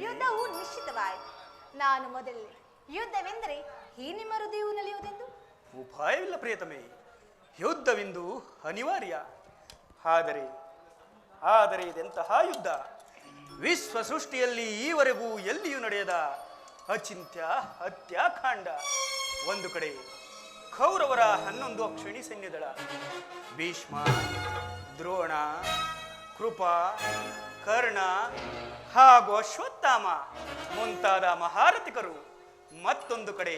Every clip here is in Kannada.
ಯುದ್ಧವು ನಿಶ್ಚಿತವಾಯಿತು. ನಾನು ಮೊದಲೇ ಯುದ್ಧವೆಂದರೆ ಈ ನಿಮ್ಮ ಹೃದಯವು ನಲಿಯುವುದೆಂದು ಉಪಾಯವಿಲ್ಲ ಪ್ರಿಯತಮೆ. ಯುದ್ಧವೆಂದು ಅನಿವಾರ್ಯ. ಆದರೆ ಇದೆಂತಹ ಯುದ್ಧ? ವಿಶ್ವ ಸೃಷ್ಟಿಯಲ್ಲಿ ಈವರೆಗೂ ಎಲ್ಲಿಯೂ ನಡೆಯದ ಅಚಿಂತ್ಯ ಹತ್ಯಾಕಾಂಡ. ಒಂದು ಕಡೆ ಕೌರವರ 11 ಅಕ್ಷಿಣಿ ಸೈನ್ಯದಳ, ಭೀಷ್ಮ, ದ್ರೋಣ, ಕೃಪ, ಕರ್ಣ ಹಾಗೂ ಅಶ್ವತ್ಥಾಮ ಮುಂತಾದ ಮಹಾರಥಿಕರು. ಮತ್ತೊಂದು ಕಡೆ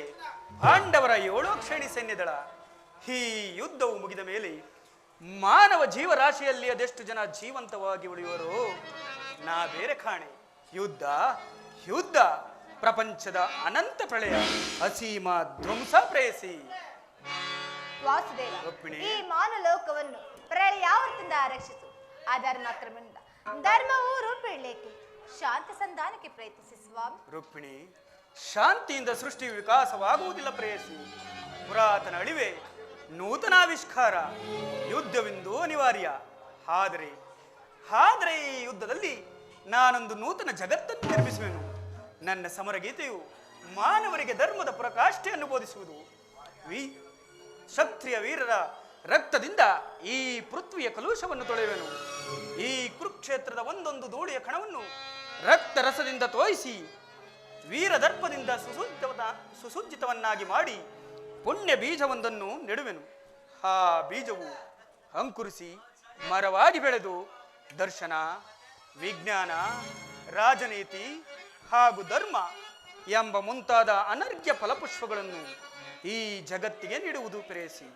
ಪಾಂಡವರ 7 ಅಕ್ಷಿಣಿ ಸೈನ್ಯದಳ. ಈ ಯುದ್ಧವು ಮುಗಿದ ಮೇಲೆ ಮಾನವ ಜೀವರಾಶಿಯಲ್ಲಿ ಅದೆಷ್ಟು ಜನ ಜೀವಂತವಾಗಿ ಉಳಿಯುವರು ನಾ ಬೇರೆ ಕಾಣೆ. ಯುದ್ಧ ಯುದ್ಧ ಪ್ರಪಂಚದ ಅನಂತ ಪ್ರಳಯ ಅಸೀಮ ಧ್ವಂಸ ಪ್ರೇಯಸಿ. ವಾಸುದೇವ, ರುಕ್ಮಿಣಿ. ಈ ಮಾನಲೋಕವನ್ನು ಪ್ರಳಯಾವರ್ತಿಂದ ರಕ್ಷಿಸು. ಅಧರ್ಮ ಕ್ರಮದಿಂದ ಧರ್ಮವು ರೂಪಿಡಲಿಕ್ಕೆ ಶಾಂತಿ ಸಂಧಾನಕ್ಕೆ ಪ್ರಯತ್ನಿಸಿ ಸ್ವಾಮಿ. ರುಕ್ಮಿಣಿ, ಶಾಂತಿಯಿಂದ ಸೃಷ್ಟಿ ವಿಕಾಸವಾಗುವುದಿಲ್ಲ ಪ್ರೇಯಸಿ. ಪುರಾತನ ಅಳಿವೆ, ನೂತನಾವಿಷ್ಕಾರ, ಯುದ್ಧವೆಂದು ಅನಿವಾರ್ಯ. ಆದರೆ ಈ ಯುದ್ಧದಲ್ಲಿ ನಾನೊಂದು ನೂತನ ಜಗತ್ತನ್ನು ನಿರ್ಮಿಸುವೆನು. ನನ್ನ ಸಮರಗೀತೆಯು ಮಾನವರಿಗೆ ಧರ್ಮದ ಪರಾಕಾಷ್ಠೆಯನ್ನು ಬೋಧಿಸುವುದು. ಕ್ಷತ್ರಿಯ ವೀರರ ರಕ್ತದಿಂದ ಈ ಪೃಥ್ವಿಯ ಕಲುಷವನ್ನು ತೊಳೆಯುವೆನು. ಈ ಕುರುಕ್ಷೇತ್ರದ ಒಂದೊಂದು ಧೂಳಿಯ ಕಣವನ್ನು ರಕ್ತ ರಸದಿಂದ ತೋಯಿಸಿ ವೀರದರ್ಪದಿಂದ ಸುಸಜ್ಜಿತವನ್ನಾಗಿ ಮಾಡಿ ಪುಣ್ಯ ಬೀಜವೊಂದನ್ನು ನೆಡುವೆನು. ಆ ಬೀಜವು ಅಂಕುರಿಸಿ ಮರವಾಗಿ ಬೆಳೆದು ದರ್ಶನ, ವಿಜ್ಞಾನ, ರಾಜನೀತಿ ಹಾಗೂ ಧರ್ಮ ಎಂಬ ಮುಂತಾದ ಅನರ್ಘ್ಯ ಫಲಪುಷ್ಪಗಳನ್ನು ಈ ಜಗತ್ತಿಗೆ ನೀಡುವುದು ಪ್ರೇಯಸಿ.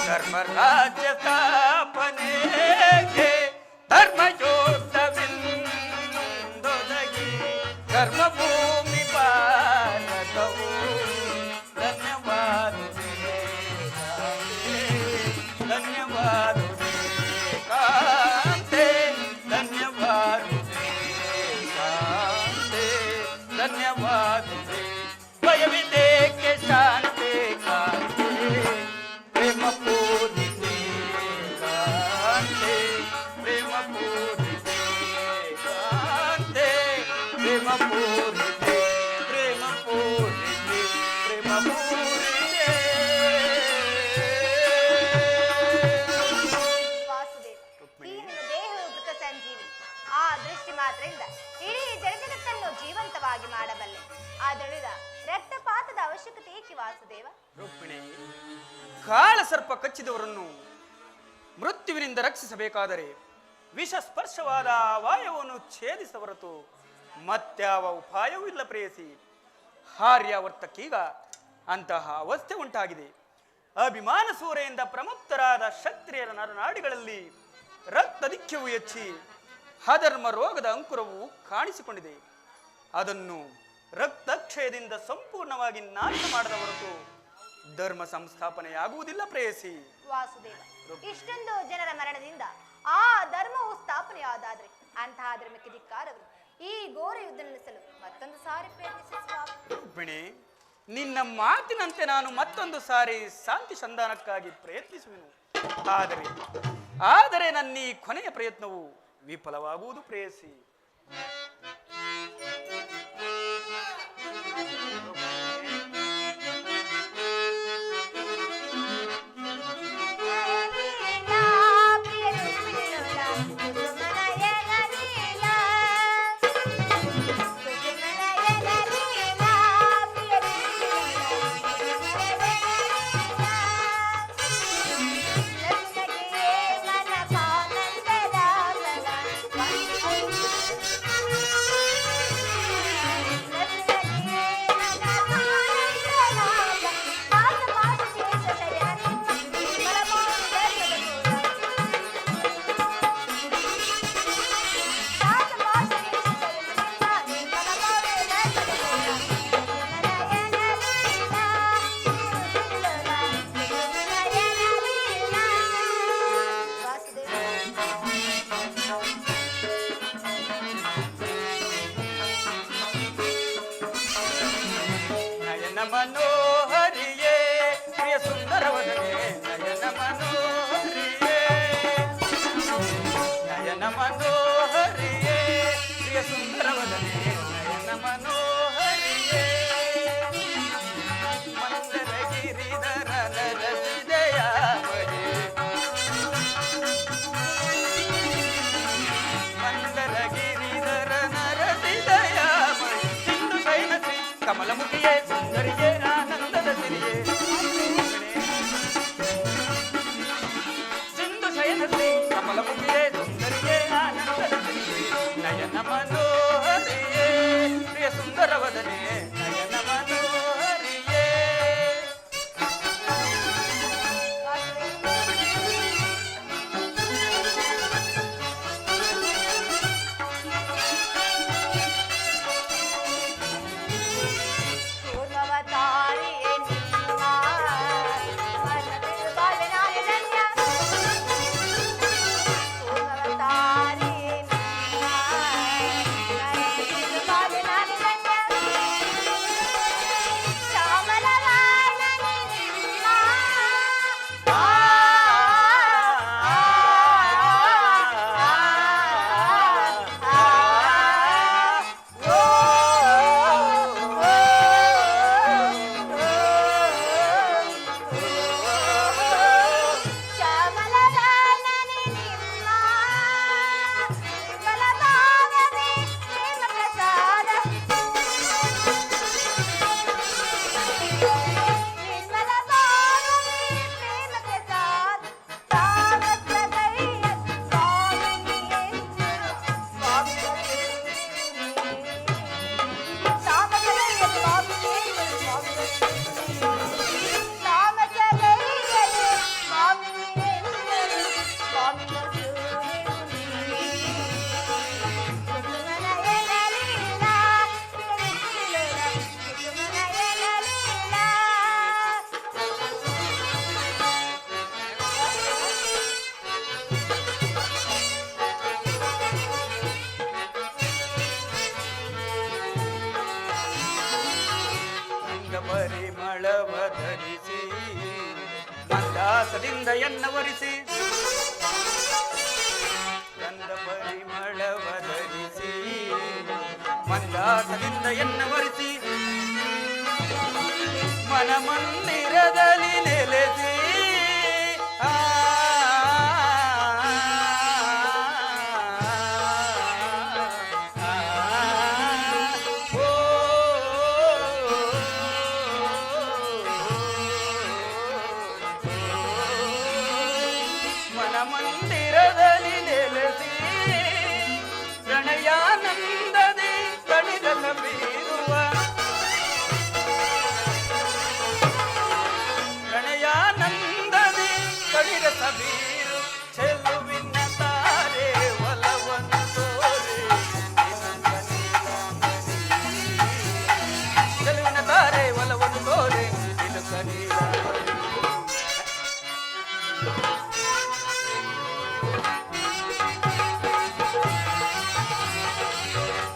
ಧರ್ಮರಾಜ್ಯ ಸ್ಥಾಪನೆಗೆ ಧರ್ಮಯೋಧವಿಂದೊದಗಿ ಧರ್ಮಭೂಮಿ ಭಾರತವು ಧನ್ಯವಾದುದೇ ಧನ್ಯವಾದುದೇ ಕಾಂತೆ ಧನ್ಯವಾದುದೇ ಕಾಂತೆ ಧನ್ಯವಾದುದೇ ವಾಸುದೇವ. ರುಕ್ಮಿಣಿ, ಕಾಳ ಸರ್ಪ ಕಚ್ಚಿದವರನ್ನು ಮೃತ್ಯುವಿನಿಂದ ರಕ್ಷಿಸಬೇಕಾದರೆ ವಿಷ ಸ್ಪರ್ಶವಾದ ವಾಯವನ್ನು ಛೇದಿಸ ಹೊರತು ಮತ್ಯಾವ ಉಪಾಯವೂ ಇಲ್ಲ ಪ್ರೇಯಸಿ. ಹಾರ್ಯಾವರ್ತಕ್ಕೀಗ ಅಂತಹ ಅವಸ್ಥೆ ಉಂಟಾಗಿದೆ. ಅಭಿಮಾನ ಸೂರೆಯಿಂದ ಪ್ರಮುಕ್ತರಾದ ಕ್ಷತ್ರಿಯರ ನರನಾಡಿಗಳಲ್ಲಿ ರಕ್ತದಿಕ್ಯವು ಹೆಚ್ಚಿ ಅಧರ್ಮ ರೋಗದ ಅಂಕುರವು ಕಾಣಿಸಿಕೊಂಡಿದೆ. ಅದನ್ನು ರಕ್ತಕ್ಷಯದಿಂದ ಸಂಪೂರ್ಣವಾಗಿ ನಾಶ ಮಾಡದ ಹೊರತು ಧರ್ಮ ಸಂಸ್ಥಾಪನೆಯಾಗುವುದಿಲ್ಲ ಪ್ರೇಯಸಿ. ವಾಸುದೇವ, ಇಷ್ಟೊಂದು ಜನರ ಮರಣದಿಂದ ಆ ಧರ್ಮವು ಸ್ಥಾಪನೆಯಾದಾದ್ರೆ ಅಂತಹ ಧರ್ಮಕ್ಕೆ ಧಿಕ್ಕಾರವರು ಈ ಘೋರ ಯುದ್ಧ ನಿಲ್ಲಿಸಲು ಮತ್ತೊಂದು ಸಾರಿ ಪ್ರಯತ್ನಿಸುವ. ರುಕ್ಮಿಣಿ, ನಿನ್ನ ಮಾತಿನಂತೆ ನಾನು ಮತ್ತೊಂದು ಸಾರಿ ಶಾಂತಿ ಸಂಧಾನಕ್ಕಾಗಿ ಪ್ರಯತ್ನಿಸುವೆನು. ಆದರೆ ನನ್ನ ಈ ಕೊನೆಯ ಪ್ರಯತ್ನವು ವಿಫಲವಾಗುವುದು ಪ್ರೇಯಸಿ. ಮನೋಹರಿಯೇ ಪ್ರಿಯ ಸುಂದರವದನೆ ನಯನ ಮನೋಹರಿಯೇ, ನಯನ ಮನೋಹರಿಯೇ ಪ್ರಿಯ ಸುಂದರವದನೆ ನಯನ ಮನೋಹರಿಯೇ, ಮಂದರ ಗಿರಿಧರ ನರಸಿದೆಯ ಮರಿ, ಮಂದರ ಗಿರಿಧರ ನರಸಿದೆಯ ಮರಿ, ಸಿಂಧು ಶೈನಸಿ ಕಮಲಮುಖಿಯೇ ಸುಂದರಿಯೇ ಆನಂದದ ಸಿರಿಯೇ, ಸಿಂಧು ಶಯನಶ್ರೀ ಕಮಲಮುಖಿಯೇ ಸುಂದರಿಯೇ ಆನಂದದ ಸಿರಿಯೇ, ನಯನ ಮನೋಹರಿಯೇ ಪ್ರಿಯ ಸುಂದರವದನೆ ನಯನ ಮನೋಹರಿಯೇ. ಪರಿಮಳವ ಧರಿಸಿ ಮಂದಾಸದಿಂದ ಎನ್ನವರಿಸಿ, ಗಂಧ ಪರಿಮಳವ ಧರಿಸಿ ಮಂದಾಸದಿಂದ ಎನ್ನವರಿಸಿ, ಮನಮಂದಿರದಲ್ಲಿ ನೆಲೆಸಿ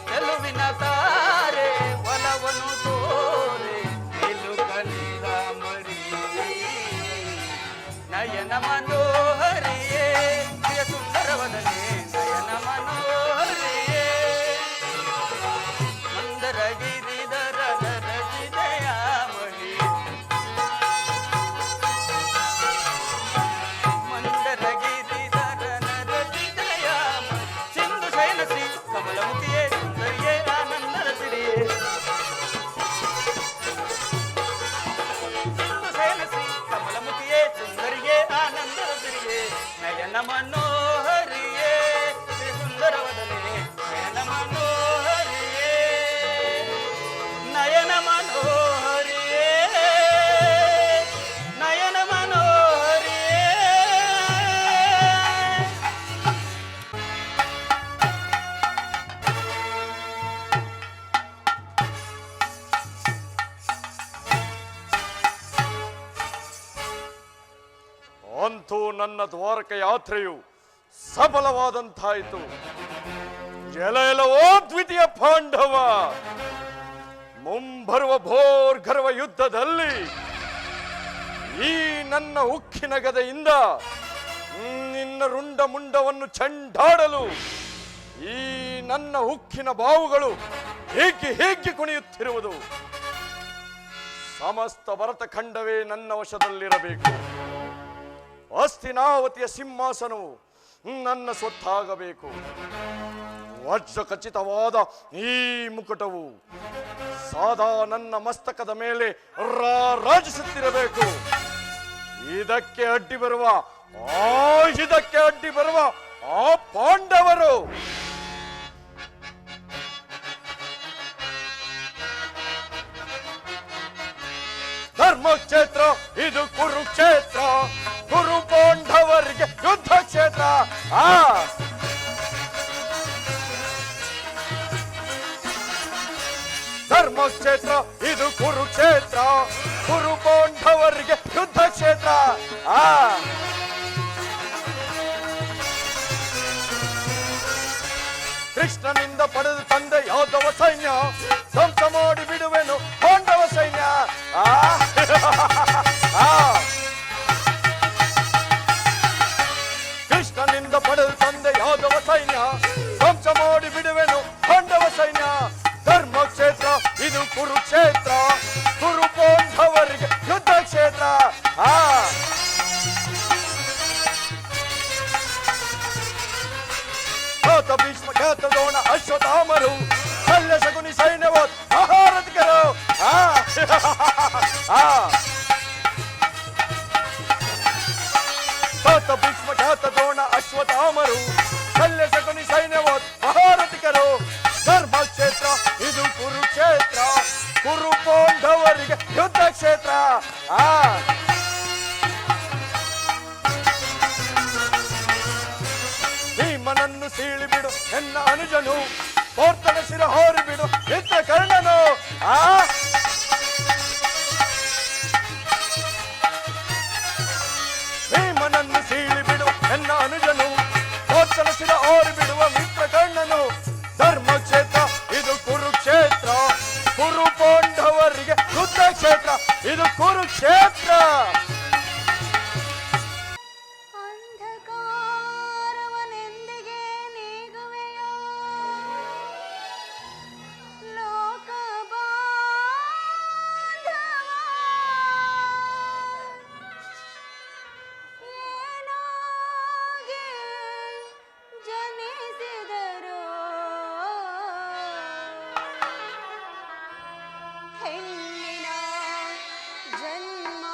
ಚೆಲುವಿನ ತಾರೆ ಒಲವನು ತೋರೆ ನಿಲುಕಲಿದ ಮರಿ ನಯನ ಮನೋಹರಿಯೇ ಪ್ರಿಯ ಸುಂದರವದನೆ ನಯನ ಮನೋಹರಿಯೇ ಮಂದರಗಿರಿದರ ರಚಿದಯ ಮಣಿ ಮಂದರಗಿರಿದರ ರಚಿದಯ ಸಿಂಧು ಶೈಲಶ್ರೀ ಕಮಲಮುಖಿಯೇ ಸುಂದರಿಯೇ ಆನಂದರ ಸಿರಿಯೇ ಸಿಂಧು ಶೈಲಶ್ರೀ ಕಮಲಮುಖಿಯೇ ಸುಂದರಿಯೇ ಆನಂದರ ಸಿರಿಯೇ ನಯನ ಮನೋಹರಿಯೇ ಶ್ರೀ ಸುಂದರವದನೆ ನಯನ ಮನೋಹರಿಯೇ ನಯನ ಮನೋಹರಿಯೇ ನಯನ ಮನೋಹರಿಯೇ ಅಂತೂ ನನ್ನ ದ್ವಾರಕ ಯಾತ್ರೆಯು ಸಫಲವಾದಂತಾಯಿತು. ಎಲವೋ ದ್ವಿತೀಯ ಪಾಂಡವ, ಮುಂಬರುವ ಭೋರ್ಗರ್ವ ಯುದ್ಧದಲ್ಲಿ ಈ ನನ್ನ ಉಕ್ಕಿನ ಗದೆಯಿಂದ ನಿನ್ನ ರುಂಡ ಮುಂಡವನ್ನು ಚೆಂಡಾಡಲು ಈ ನನ್ನ ಉಕ್ಕಿನ ಬಾವುಗಳು ಹೇಗೆ ಹೇಗೆ ಕುಣಿಯುತ್ತಿರುವುದು. ಸಮಸ್ತ ಭರತಖಂಡವೇ ನನ್ನ ವಶದಲ್ಲಿರಬೇಕು. ಹಸ್ತಿನಾವತಿಯ ಸಿಂಹಾಸನವು ನನ್ನ ಸ್ವತ್ತಾಗಬೇಕು. ವಜ್ರ ಖಚಿತವಾದ ಈ ಮುಕುಟವು ಸದಾ ನನ್ನ ಮಸ್ತಕದ ಮೇಲೆ ರಾರಾಜಿಸುತ್ತಿರಬೇಕು. ಇದಕ್ಕೆ ಅಡ್ಡಿ ಬರುವ ಆ ಪಾಂಡವರು ಧರ್ಮಕ್ಷೇತ್ರ, ಇದು ಕುರುಕ್ಷೇತ್ರ. ಕುರು ಪಾಂಡವರಿಗೆ ಯುದ್ಧ ಕ್ಷೇತ್ರ. ಧರ್ಮಕ್ಷೇತ್ರ, ಇದು ಕುರುಕ್ಷೇತ್ರ. ಕುರು ಪಾಂಡವರಿಗೆ ಯುದ್ಧ ಕ್ಷೇತ್ರ. ಕೃಷ್ಣನಿಂದ ಪಡೆದು ತಂದೆ ಯಾದವ ಸೈನ್ಯ ಧ್ವಂಸ ಮಾಡಿ ಬಿಡುವೆನು ಪಾಂಡವ ಸೈನ್ಯ. ಕೃಷ್ಣನಿಂದ ಪಡೆದು ತಂದೆ ಯಾದವ ಸೈನ್ಯ ಧ್ವಂಸ ಮಾಡಿ ಬಿಡುವೆನು ಪಾಂಡವ ಸೈನ್ಯ. ಧರ್ಮಕ್ಷೇತ್ರ, ಇದು ಕುರುಕ್ಷೇತ್ರ. ಕುರು ಪಾಂಡವರಿಗೆ ಯುದ್ಧ ಕ್ಷೇತ್ರ. ಭೀಷ್ಮ ಖ್ಯಾತ ದ್ರೋಣ ಅಶ್ವತ್ಥಾಮರು ಶಲ್ಯ ಶಕುನಿ ಸೈನ್ಯವೋ ಮಹಾರಥಿಕರು. ಭೀಷ್ಮ ಖ್ಯಾತ ದ್ರೋಣ ಅಶ್ವತ್ಥಾಮರು ಶಲ್ಯ ಶಕುನಿ ಸೈನ್ಯವೋ ಮಹಾರಥಿಕರು. ಧರ್ಮಕ್ಷೇತ್ರ, ಇದು ಕುರುಕ್ಷೇತ್ರ. ಕುರು ಪಾಂಡವರಿಗೆ ಯುದ್ಧ ಕ್ಷೇತ್ರ. ಭೀಮನನ್ನು ಸೀಳಿ ಬಿಡು ಎನ್ನ ಅನುಜನು, ಪೋರ್ತನ ಶಿರ ಹೋರಿ ಬಿಡು ಚಿತ್ರ ಕರ್ಣನು. ಭೀಮನನ್ನು ಸೀಳಿ ಬಿಡು ಎನ್ನ ಅನುಜನು, ಪೋರ್ತನ ಶಿರ ಹೋರಿ ಬಿಡುವ ಮಿತ್ರ ಕರ್ಣನು. ಧರ್ಮಕ್ಷೇತ್ರ, ಇದು ಕುರುಕ್ಷೇತ್ರ. ಕುರು ಪಾಂಡವರಿಗೆ ಯುದ್ಧ ಕ್ಷೇತ್ರ. ಇದು ಕುರುಕ್ಷೇತ್ರ. ಹೆಣ್ಣಿನ ಜನ್ಮ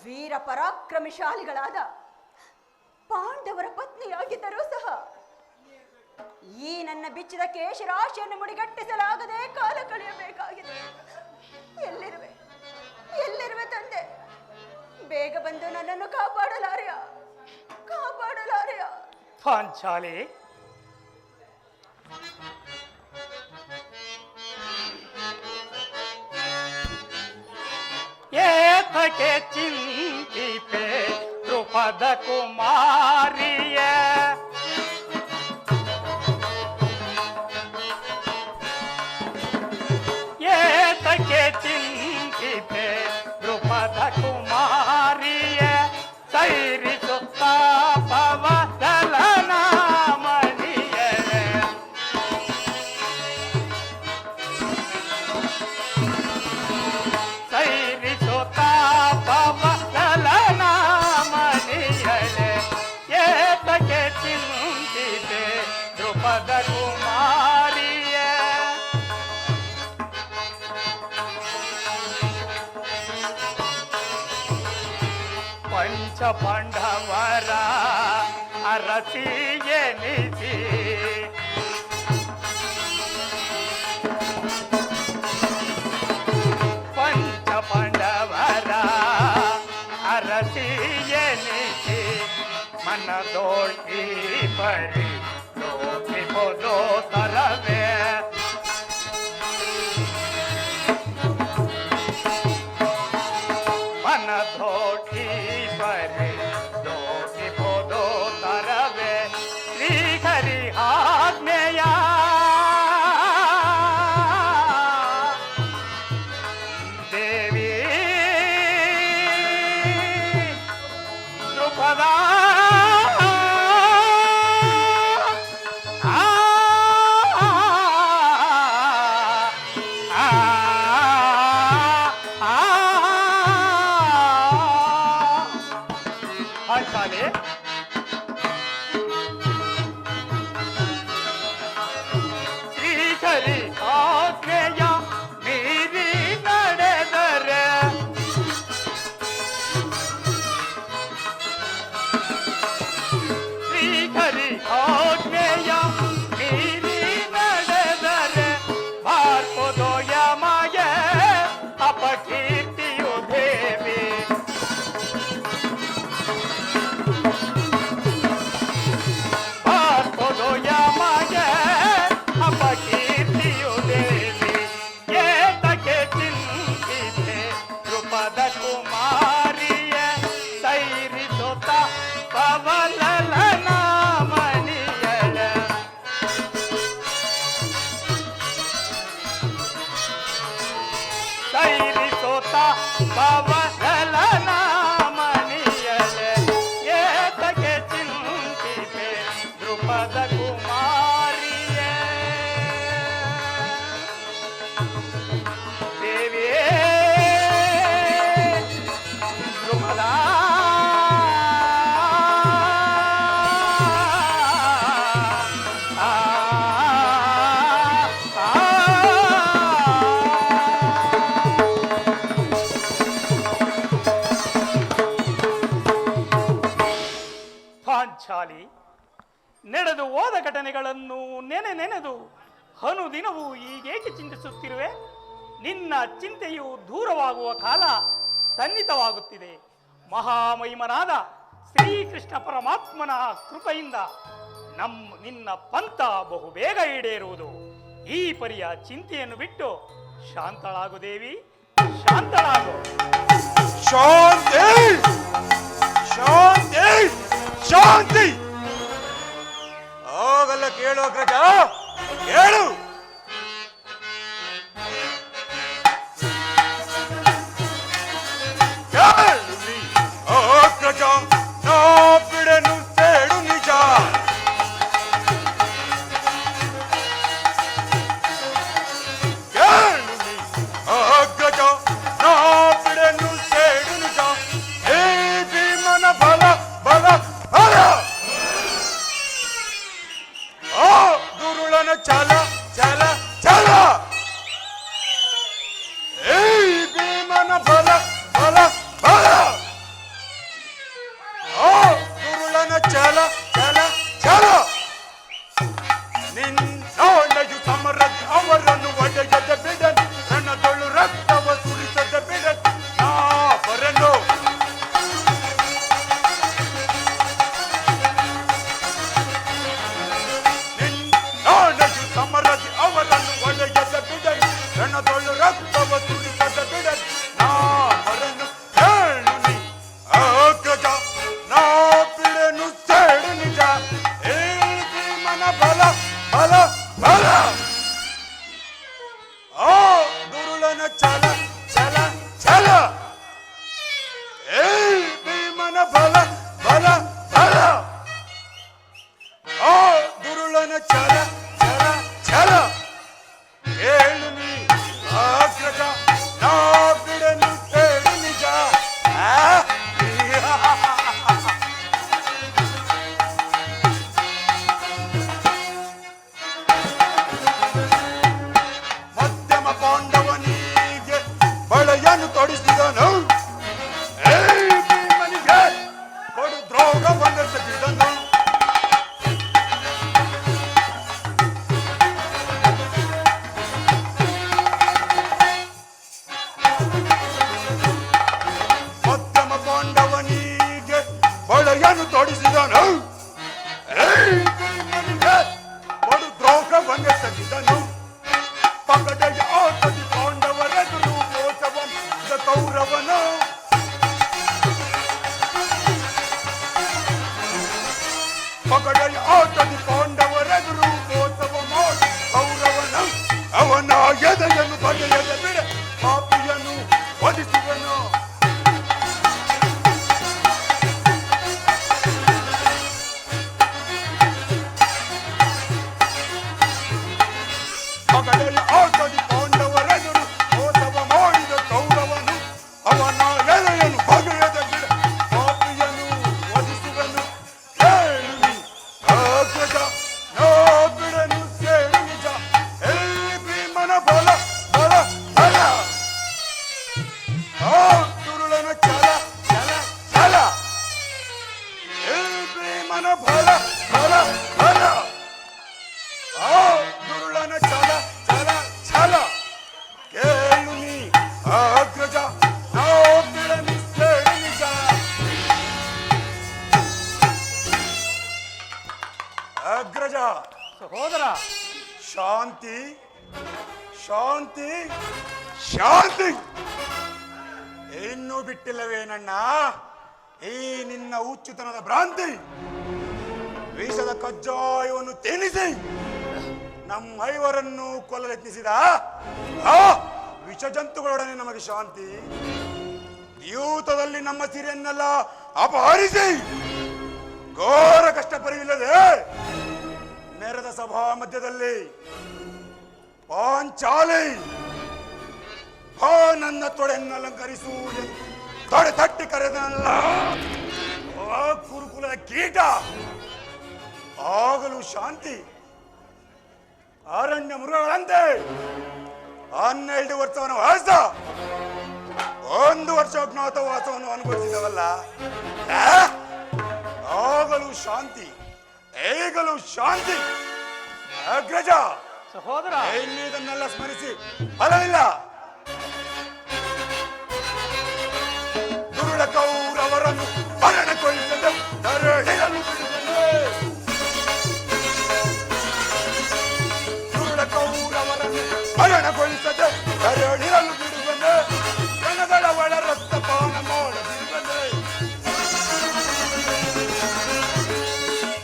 ವೀರ ಪರಾಕ್ರಮಶಾಲಿಗಳಾದ ಪಾಂಡವರ ಪತ್ನಿಯಾಗಿದ್ದರೂ ಸಹ ಈ ನನ್ನ ಬಿಚ್ಚಿದ ಕೇಶರಾಶಿಯನ್ನು ಮುಡಿಗಟ್ಟಿಸಲಾಗದೆ ಕಾಲ ಕಳೆಯಬೇಕಾಗಿದೆ. ಎಲ್ಲಿರುವೆ ತಂದೆ? ಬೇಗ ಬಂದು ನನ್ನನ್ನು ಕಾಪಾಡಲಾರೆಯ? ಪಾಂಚಾಲಿ, ಏತಕ್ಕೆ ಚಿಂತಿಪೆ ದ್ರುಪದ ಕುಮಾರಿಯ? ಏತಕ್ಕೆ ಚಿಂತಿಪೆ ದ್ರುಪದ ಕುಮಾರಿಯ? ಸೈರಿಸುತ್ತ ಪವದಲನ ಮಣಿಯರೆ ಸೈರಿಸುತ್ತ ಪವದಲನ ಮಣಿಯರೆ ಏತಕ್ಕೆ ಚಿಂತಿತೆ ದ್ರುಪದ ಕುಮಾರಿಯ? ಪಂಚ ಪಾಂಡವರ ಅರಸಿ ಎನಿಸಿ ಪಂಚ ಪಾಂಡವರ ಅರಸಿ ಎನಿಸಿ ಮನದೋಳ್ತಿ ಪರಿ ಲೋಕಿಪೋದೋ ತರವೇ ಮನದೋಟಿ ಬರೆ ಲೋಕಿಪೋದೋ ತರವೇ ಶ್ರೀಹರಿ ಆಜ್ಞೆಯ ದೇವಿ ದ್ರುಪದ ಪಾಂಚಾಲಿ, ಶ್ರೀಹರಿ ಆಜ್ಞೆಯ ಮೀರಿ ನಡೆದರೆ ಶ್ರೀಹರಿ ಆಜ್ಞೆಯ ಮೀರಿ ನಡೆದರೆ ಬಾರ್ಪದೋ ಯಮಯ ಅಪಕೀರ್ತಿಯು ದೇವಿ. ಬಾರ್ಪದೋ ಯಮಯ ಅಪಕೀರ್ತಿಯು ದೇವಿ. ಏತಕ್ಕೆ ಚಿಂತಿತೆ ದ್ರುಪದ ಕುಮಾರಿಯ? ಸೈರಿಸುತ್ತ ಪವಲಲನ ಮಣಿಯಳ ಸೈರಿಸುತ್ತ ಪವಲಲನ ಮಣಿಯಳ ಏತಕ್ಕೆ ಚಿಂತಿತೆ ದ್ರುಪದ ಕುಮಾರಿಯ? ದೇವಿಯೇ ದ್ರುಪದ ನಡೆದು ಹೋದ ಘಟನೆಗಳನ್ನು ನೆನೆದು ಅನುದಿನವೂ ಹೀಗೇಕೆ ಚಿಂತಿಸುತ್ತಿರುವೆ? ನಿನ್ನ ಚಿಂತೆಯು ದೂರವಾಗುವ ಕಾಲ ಸನ್ನಿಹಿತವಾಗುತ್ತಿದೆ. ಮಹಾಮಹಿಮನಾದ ಶ್ರೀಕೃಷ್ಣ ಪರಮಾತ್ಮನ ಕೃಪೆಯಿಂದ ನಿನ್ನ ಪಂಥ ಬಹುಬೇಗ ಈಡೇರುವುದು. ಈ ಪರಿಯ ಚಿಂತೆಯನ್ನು ಬಿಟ್ಟು ಶಾಂತಳಾಗು ದೇವಿ, ಶಾಂತಳಾಗು. ಶಾಂತಿ ಶಾಂತಿ ಶಾಂತಿ. ಆಗಲ್ಲ ಕೇಳು ಅಗ್ರಜ, ಕೇಳು. ಅಗ್ರಜ, ನಾ ಬಿಡನು ಸೇಡು ನಿಜ. ಅಗ್ರಜ, ನಾ ಬಿಡನು ಸೇಡು ನಿಜ. ಹೇ ಭೀಮನ ಬಲ ಬಲ ಬಲ. ಆ ದುರುಳನ ಛಲ ಛಲ ಛಲ. ಹೇ ಭೀಮನ ಬಲ ಬಲ ಬಲ. ಆ ದುರುಳನ ಛಲ ಛಲ ಛಲ. ನಿನ್ನೊಳಯು ಸಮರದಿ ಅವರನ್ನು ಒಡೆಯದ ಬಿಡನ್. ರಣದೊಳು ರಕ್ತವ ಸುರಿಸದ ಬಿಡನ್. ನಾ ಬರನು. ನಿನ್ನೊಳಯು ಸಮರದಿ ಅವರನ್ನು ಒಡೆಯದ ಬಿಡನ್. ರಣದೊಳು ರಕ್ತವ ಸುರಿಸದ ಬಿಡನ್. ನಾ ಬರನು. ಹೇಳು ನೀ ಅಗ್ರಜ, ನಾ ಬಿಡನು ಸೇಡು ನಿಜ. ಹೇ ಭೀಮನ ಬಲ ಬಲ ಬಲ. ಆ ದುರುಳನ ಛಲ ಛಲ ಛಲ. ಹೇ ಭೀಮನ ಬಲ ಬಲ ಬಲ. ಆ ದುರುಳನ ಛಲ ಛಲ ಛಲ. ಹೇಳು ನೀ ಅಗ್ರಜ, ನಾ ಬಿಡನು ಸೇಡು ನಿಜ. ಮಧ್ಯಮ ಪಾಂಡವನಿಗೆ ಬಳೆಯನ್ನು ತೊಡಿಸಿದನು. ಹೇ ಭೀಮನಿಗೆ ಕೊಡು ದ್ರೋಹವನ್ನು ತೆಗೆದನು. ಮಧ್ಯಮ ಪಾಂಡವನಿಗೆ ಬಳೆಯನ್ನು ತೊಡಿಸಿದನು. ಹೇ ಭೀಮನಿಗೆ ಕೊಡು ದ್ರೋಹವನ್ನು ತೆಗೆದನು. ಪಗಡೆಯ ಆಟದಿ ಪಾಂಡವರೆದುರು ಮೋಸವಂತ ಕೌರವನು. ಪಗಡೆಯ ಆಟದಿ ಪಾಂಡವರೆದುರು ಮೋಸವ ಮಾಡಿ ಕೌರವನು. ಅವನ ಎದೆಯನ್ನು ಬಗೆಯದ ಬಿಡ ಪಾಪಿಯನ್ನು ವಧಿಸುವನು. ಪಗಡೆಯ ಆಟದಿ ಪಾಂಡವರೆದುರು ಮೋಸವ ಮಾಡಿದ ಕೌರವನು. ಅವನ ಎದೆಯನ್ನು ಬಗೆಯದ ಬಿಡ ಪಾಪಿಯನ್ನು ವಧಿಸುವನು. ಹೇಳು ನೀ ಅಗ್ರಜ, ನಾ ಬಿಡನು ಸೇಡು ನಿಜ. ಹೇ ಭೀಮನ ಬಲ ಬಲ ಬಲ. ಆ ದುರುಳನ ಛಲ ಛಲ ಛಲ. ಹೇ ಭೀಮನ ಬಲ ಬಲ ಬಲ. ಆ ದುರುಳನ ಛಲ ಛಲ ಛಲ. ಕೇಳು ನೀ ಅಗ್ರಜ, ನಾ ಬಿಡನು ಸೇಡು ನಿಜ. ಅಗ್ರಜ, ಸಹೋದರ, ಶಾಂತಿ ಶಾಂತಿ ಶಾಂತಿ. ಇನ್ನೂ ಬಿಟ್ಟಿಲ್ಲವೇನಣ್ಣ ಈ ನಿನ್ನ ಹುಚ್ಚುತನದ ಭ್ರಾಂತಿ? ವಿಷದ ಕಜ್ಜಾಯವನ್ನು ತಿನ್ನಿಸಿ ನಮ್ಮ ಐವರನ್ನು ಕೊಲ್ಲಲೆತ್ನಿಸಿದ ಆ ವಿಷ ಜಂತುಗಳೊಡನೆ ನಮಗೆ ಶಾಂತಿ. ದ್ಯೂತದಲ್ಲಿ ನಮ್ಮ ಸಿರಿಯನ್ನೆಲ್ಲ ಅಪಹರಿಸಿ ಘೋರ ಕಷ್ಟ ಪರಿವಿಲ್ಲದೆ ನೆರೆದ ಸಭಾ ಮಧ್ಯದಲ್ಲಿ ಪಾಂಚಾಲಿ ಹೋ ನನ್ನ ತೊಡೆಯನ್ನು ಅಲಂಕರಿಸು ಎಂದು ತೊಡೆ ತಟ್ಟಿ ಕರೆದನಲ್ಲ ಆ ಕುರುಕುಲದ ಕೀಟ. ಆಗಲೂ ಶಾಂತಿ ಅರಣ್ಯ ಮೃಗಗಳಂತೆ 12 ವರ್ಷವನ್ನು ವಾಸ 1 ವರ್ಷ ಅಜ್ಞಾತವಾಸವನ್ನು ಅನುಭವಿಸಿದವಲ್ಲ. ಆಗಲೂ ಶಾಂತಿ ಈಗಲೂ ಶಾಂತಿ. ಅಗ್ರಜ, ಸಹೋದರ, ಇದನ್ನೆಲ್ಲ ಸ್ಮರಿಸಿ ಫಲವಿಲ್ಲ. ದುರುಳ ಕೌರವರನ್ನು ಮರಣಗೊಳಿಸದೆ ನರಳಿರಲು ಬಿಡುವನೆ. ದುರುಳ ಕೌರವರನ್ನು ಮರಣಗೊಳಿಸದೆ ನರಳಿರಲು ಬಿಡುವನೆ. ಜನಗಳ ಒಳ ರಕ್ತಪಾನ ಮಾಡದಿರುವನೆ.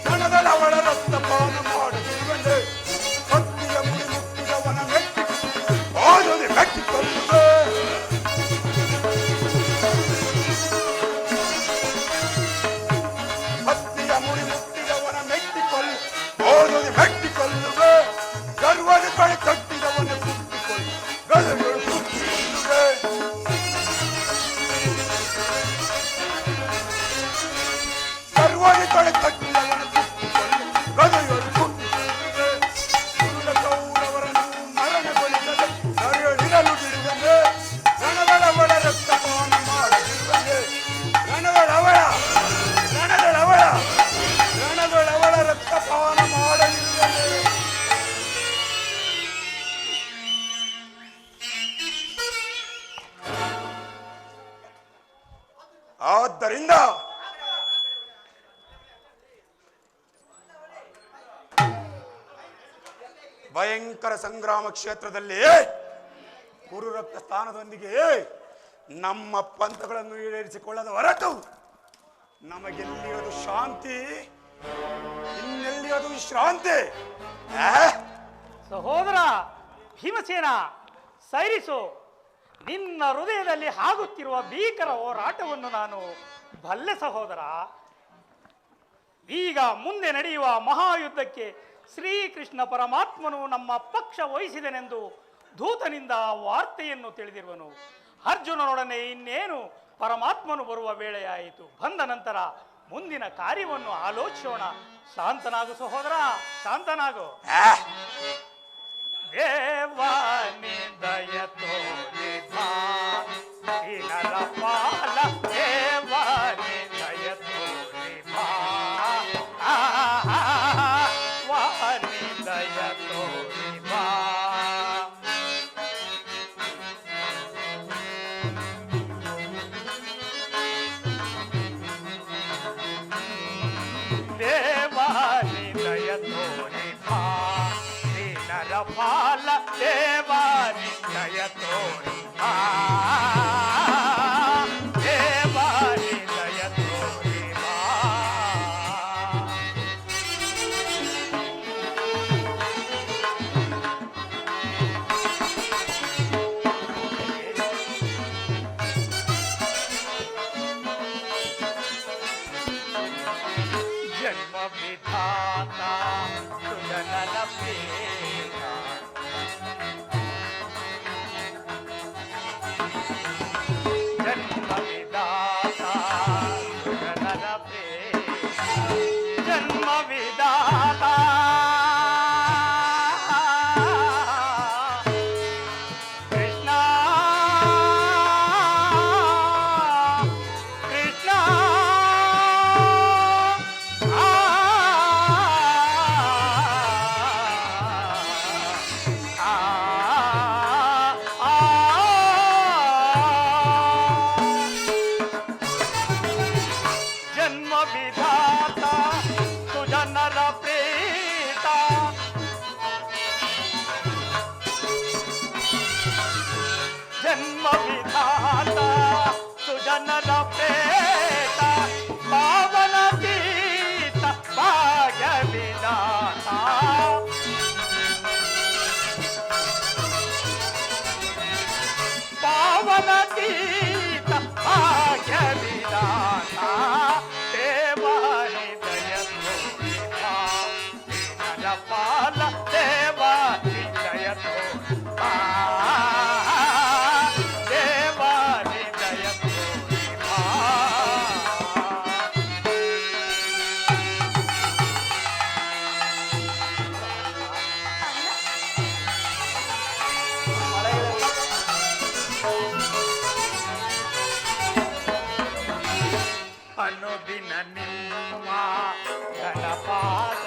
ಜನಗಳ ಒಳ ರಕ್ತಪಾನ ಮಾಡದಿರುವನೆ. ಭಕ್ತಿಯ ಮುಡಿ ಮುಟ್ಟಿದವನ ಮೆಟ್ಟಿ ಓದದೆ ಮೆಟ್ಟಿಕೊಳ್ಳುವೆ. ಭಕ್ತಿಯ ಮುಡಿ ಮುಟ್ಟಿದವನ ಮೆಟ್ಟಿಕೊಳ್ಳು ಓದದೆ ಮೆಟ್ಟಿಕೊಳ್ಳುವೆ. ಗರ್ವದ ಕಡೆ ಕಟ್ಟಿದವನ ಕುಟ್ಟಿಕೊಳ್ಳು ಗದಗಳು ಕುಟ್ಟಿಕೊಳ್ಳುವೆ. ಗರ್ವದ ಕಡೆ ಕಟ್ಟಿದವನ ಕುಟ್ಟಿಕೊಳ್ಳು ಗದಗಳು ಕುಟ್ಟಿಕೊಳ್ಳುವೆ. ದುರುಳ ಕೌರವರನ್ನು ಮರಣಗೊಳಿಸದೆ ನರಳಿರಲು ಬಿಡುವನೆ. ರಣಗಳವಳ ರಕ್ತಪಾನ ಮಾಡದಿರುವನೆ. ರಣಗಳವಳ ರಕ್ತಪಾನ ಮಾಡದಿರುವನೆ. ಆದ್ದರಿಂದ ಭಯಂಕರ ಸಂಗ್ರಾಮ ಕ್ಷೇತ್ರದಲ್ಲಿ ಕುರುರಕ್ತ ಸ್ಥಾನದೊಂದಿಗೆ ನಮ್ಮ ಪಂಥಗಳನ್ನು ಈಡೇರಿಸಿಕೊಳ್ಳದ ಹೊರತು ನಮಗೆಲ್ಲಿಯದು ಶಾಂತಿ, ಇನ್ನೆಲ್ಲಿಯದು ವಿಶ್ರಾಂತಿ. ಸಹೋದರ ಭೀಮಸೇನ, ಸೈರಿಸು. ನಿನ್ನ ಹೃದಯದಲ್ಲಿ ಆಗುತ್ತಿರುವ ಭೀಕರ ಹೋರಾಟವನ್ನು ನಾನು ಬಲ್ಲೆ ಸಹೋದರ. ಈಗ ಮುಂದೆ ನಡೆಯುವ ಮಹಾಯುದ್ಧಕ್ಕೆ ಶ್ರೀಕೃಷ್ಣ ಪರಮಾತ್ಮನು ನಮ್ಮ ಪಕ್ಷ ವಹಿಸಿದನೆಂದು ದೂತನಿಂದ ವಾರ್ತೆಯನ್ನು ತಿಳಿದಿರುವನು. ಅರ್ಜುನನೊಡನೆ ಇನ್ನೇನು ಪರಮಾತ್ಮನು ಬರುವ ವೇಳೆಯಾಯಿತು. ಬಂದ ನಂತರ ಮುಂದಿನ ಕಾರ್ಯವನ್ನು ಆಲೋಚಿಸೋಣ. ಶಾಂತನಾಗು ಸಹೋದರ, ಶಾಂತನಾಗು. ದೇವಾನಿ ದಯ ತೋರಿಬಾ ದೀನರ ಪಾಲ, ದೇವಾನಿ ದಯ ತೋರಿಬಾ ವಾನಿ ದಯ ತೋರಿಬಾ. ದೇವಾನಿ ದಯ ತೋರಿಬಾ ದೀನರ ಪಾಲ, ದೇವಾನಿ ದಯ ತೋರಿಬಾ ದೇವಾನಿ ದಯ ತೋರಿಬಾ. ಜನ್ಮ ವಿಧಾತ ಸುಜನನ ಪ್ರೇಮ, ಜನ್ಮ ವಿಧಾತ ಸುಜನನ ಪ್ರೇಮ, ಜನ್ಮ ವಿಧಾತ ಕೃಷ್ಣ ಕೃಷ್ಣ. ಜನ್ಮ ವಿಧಾತ ಸುಜನರ ಪ್ರೇತ, ಜನ್ಮ ವಿಧಾತ ಸುಜನರ ಪ್ರೇತ, ಪಾವನ ಗೀತ ಭಾಗ್ಯ ವಿಧಾತ, ಪಾವನ ಗೀತ ಭಾಗ್ಯ ವಿಧಾತ. ದೇವಾನಿ ದಯ ತೋರಿಬಾ ದೀನರ ಪಾಲ, ದೇವಾನಿ ದಯ ತೋರಿಬಾ ದೇವಾನಿ ದಯ ತೋರಿಬಾ. ಅನುದಿನ ನಿಮ್ಮ ಗಣಪಾದ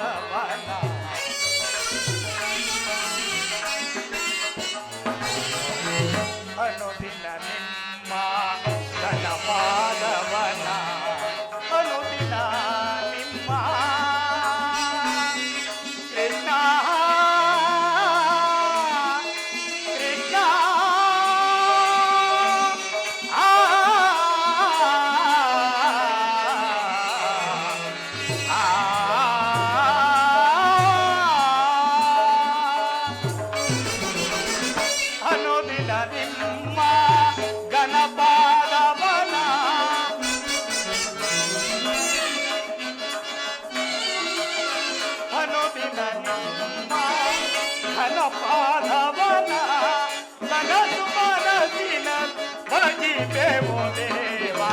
ಅನುದಿನ ನಿಮ್ಮ ಘನಪಾದವನ ಅನುದಿನ ನಿಮ್ಮ ಕೃಷ್ಣ ಕೃಷ್ಣ ಅನುದಿನ ನಿಮ್ಮ ಗಣಪಾದವನ ಅನುದಿನ ನಿಮ್ಮ ಘನಪಾದವನ ನನಸು ಮನಸ್ಸಿನ ಭಜಿಪೆವು ದೇವಾ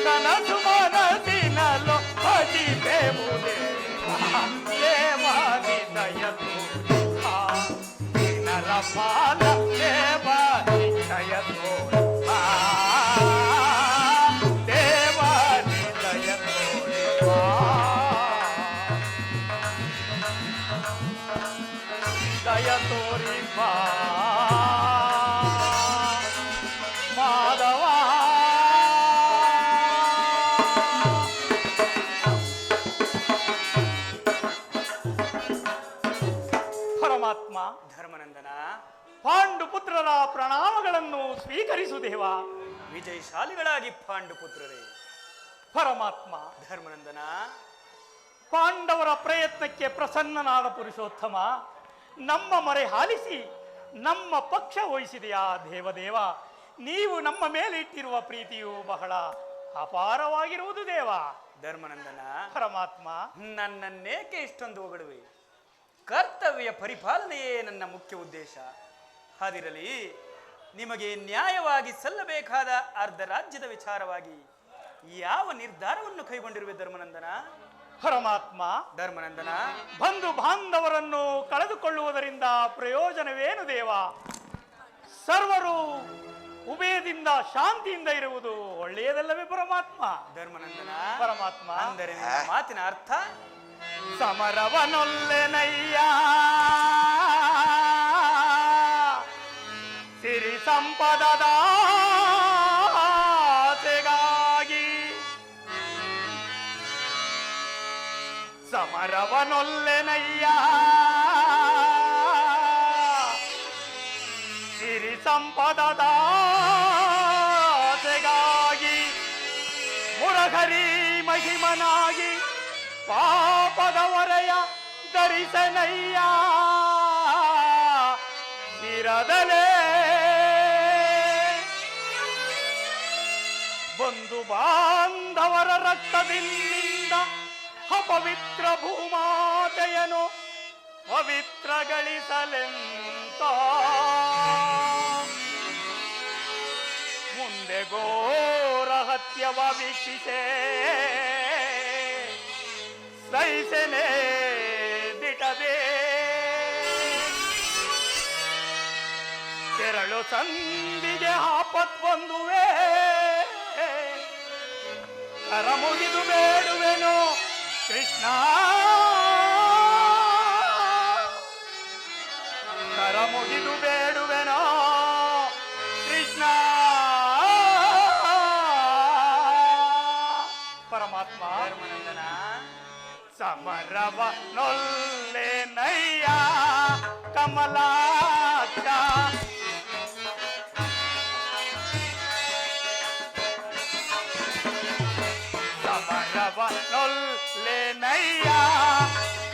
ಕನಸು ಮನಸ್ಸಿನಲ್ಲೋ ಭಜಿಪೆವು ದೇವಾದಿ ದಯತು ದಿನರ ಪಾಲ ದೇವಾದಿ ದಯತು ದೇವಾದಿ ದಯತು ದಯ ತೋರಿ ಮಾಧವ ಪರಮಾತ್ಮ ಧರ್ಮನಂದನ, ಪಾಂಡುಪುತ್ರರ ಪ್ರಣಾಮಗಳನ್ನು ಸ್ವೀಕರಿಸು ದೇವ. ವಿಜಯಶಾಲಿಗಳಾಗಿ ಪಾಂಡುಪುತ್ರರೇ. ಪರಮಾತ್ಮ ಧರ್ಮನಂದನ, ಪಾಂಡವರ ಪ್ರಯತ್ನಕ್ಕೆ ಪ್ರಸನ್ನನಾದ ಪುರುಷೋತ್ತಮ, ನಮ್ಮ ಮೊರೆ ಆಲಿಸಿ ನಮ್ಮ ಪಕ್ಷ ವಹಿಸಿದೆಯಾ ದೇವದೇವ. ನೀವು ನಮ್ಮ ಮೇಲೆ ಇಟ್ಟಿರುವ ಪ್ರೀತಿಯು ಬಹಳ ಅಪಾರವಾಗಿರುವುದು ದೇವ. ಧರ್ಮನಂದನ, ಪರಮಾತ್ಮ ನನ್ನನ್ನೇಕೆ ಇಷ್ಟೊಂದು ಹೊಗಳುವೆ? ಕರ್ತವ್ಯ ಪರಿಪಾಲನೆಯೇ ನನ್ನ ಮುಖ್ಯ ಉದ್ದೇಶ. ಅದಿರಲಿ, ನಿಮಗೆ ನ್ಯಾಯವಾಗಿ ಸಲ್ಲಬೇಕಾದ ಅರ್ಧ ರಾಜ್ಯದ ವಿಚಾರವಾಗಿ ಯಾವ ನಿರ್ಧಾರವನ್ನು ಕೈಗೊಂಡಿರುವೆ ಧರ್ಮನಂದನ? ಪರಮಾತ್ಮ ಧರ್ಮನಂದನ, ಬಂಧು ಬಾಂಧವರನ್ನು ಕಳೆದುಕೊಳ್ಳುವುದರಿಂದ ಪ್ರಯೋಜನವೇನು ದೇವ? ಸರ್ವರು ಉಭಯದಿಂದ ಶಾಂತಿಯಿಂದ ಇರುವುದು ಒಳ್ಳೆಯದಲ್ಲವೇ ಪರಮಾತ್ಮ? ಧರ್ಮನಂದನ, ಪರಮಾತ್ಮ ಅಂದರೆ ನಿನ್ನ ಮಾತಿನ ಅರ್ಥ ಸಮರವನೊಲ್ಲೆನಯ್ಯ ಸಿರಿ ಸಂಪದದ ಆಸೆಗಾಗಿ ಸಮರವನೊಲ್ಲೆನಯ್ಯ ಸಿರಿ ಸಂಪದದ ಆಸೆಗಾಗಿ ಮುರಹರಿ ಮಹಿಮನಾಗಿ ಪಾಪದ ಹೊರೆಯ ಧರಿಸನಯ್ಯ ಇರದಲೇ ಬಂಧು ಬಾಂಧವರ ರಕ್ತದಿಂದ ಅಪವಿತ್ರ ಭೂಮಾತೆಯನು ಪವಿತ್ರಗಳಿಸಲೆಂತ ಮುಂದೆ ಘೋರ ಹತ್ಯವ ವೀಕ್ಷಿಸೇ ಸಹಿಸನೆ ದಿಟದೆ ಕೆರಳು ಸಂದಿಗೆ ಆಪತ್ ಬಂದುವೆ ಕರ ಮುಗಿದು ಬೇಡುವೆನು ಕೃಷ್ಣ ಕರ ಮುಗಿದು ಬೇಡುವೆನೋ ಕೃಷ್ಣ. ಪರಮಾತ್ಮ ಧರ್ಮನಂದನ, ಸಮರವ ನೊಲ್ಲೆನಯ್ಯ ಕಮಲಾಕ್ಷ ಸಮರವ ನೊಲ್ಲೆನಯ್ಯ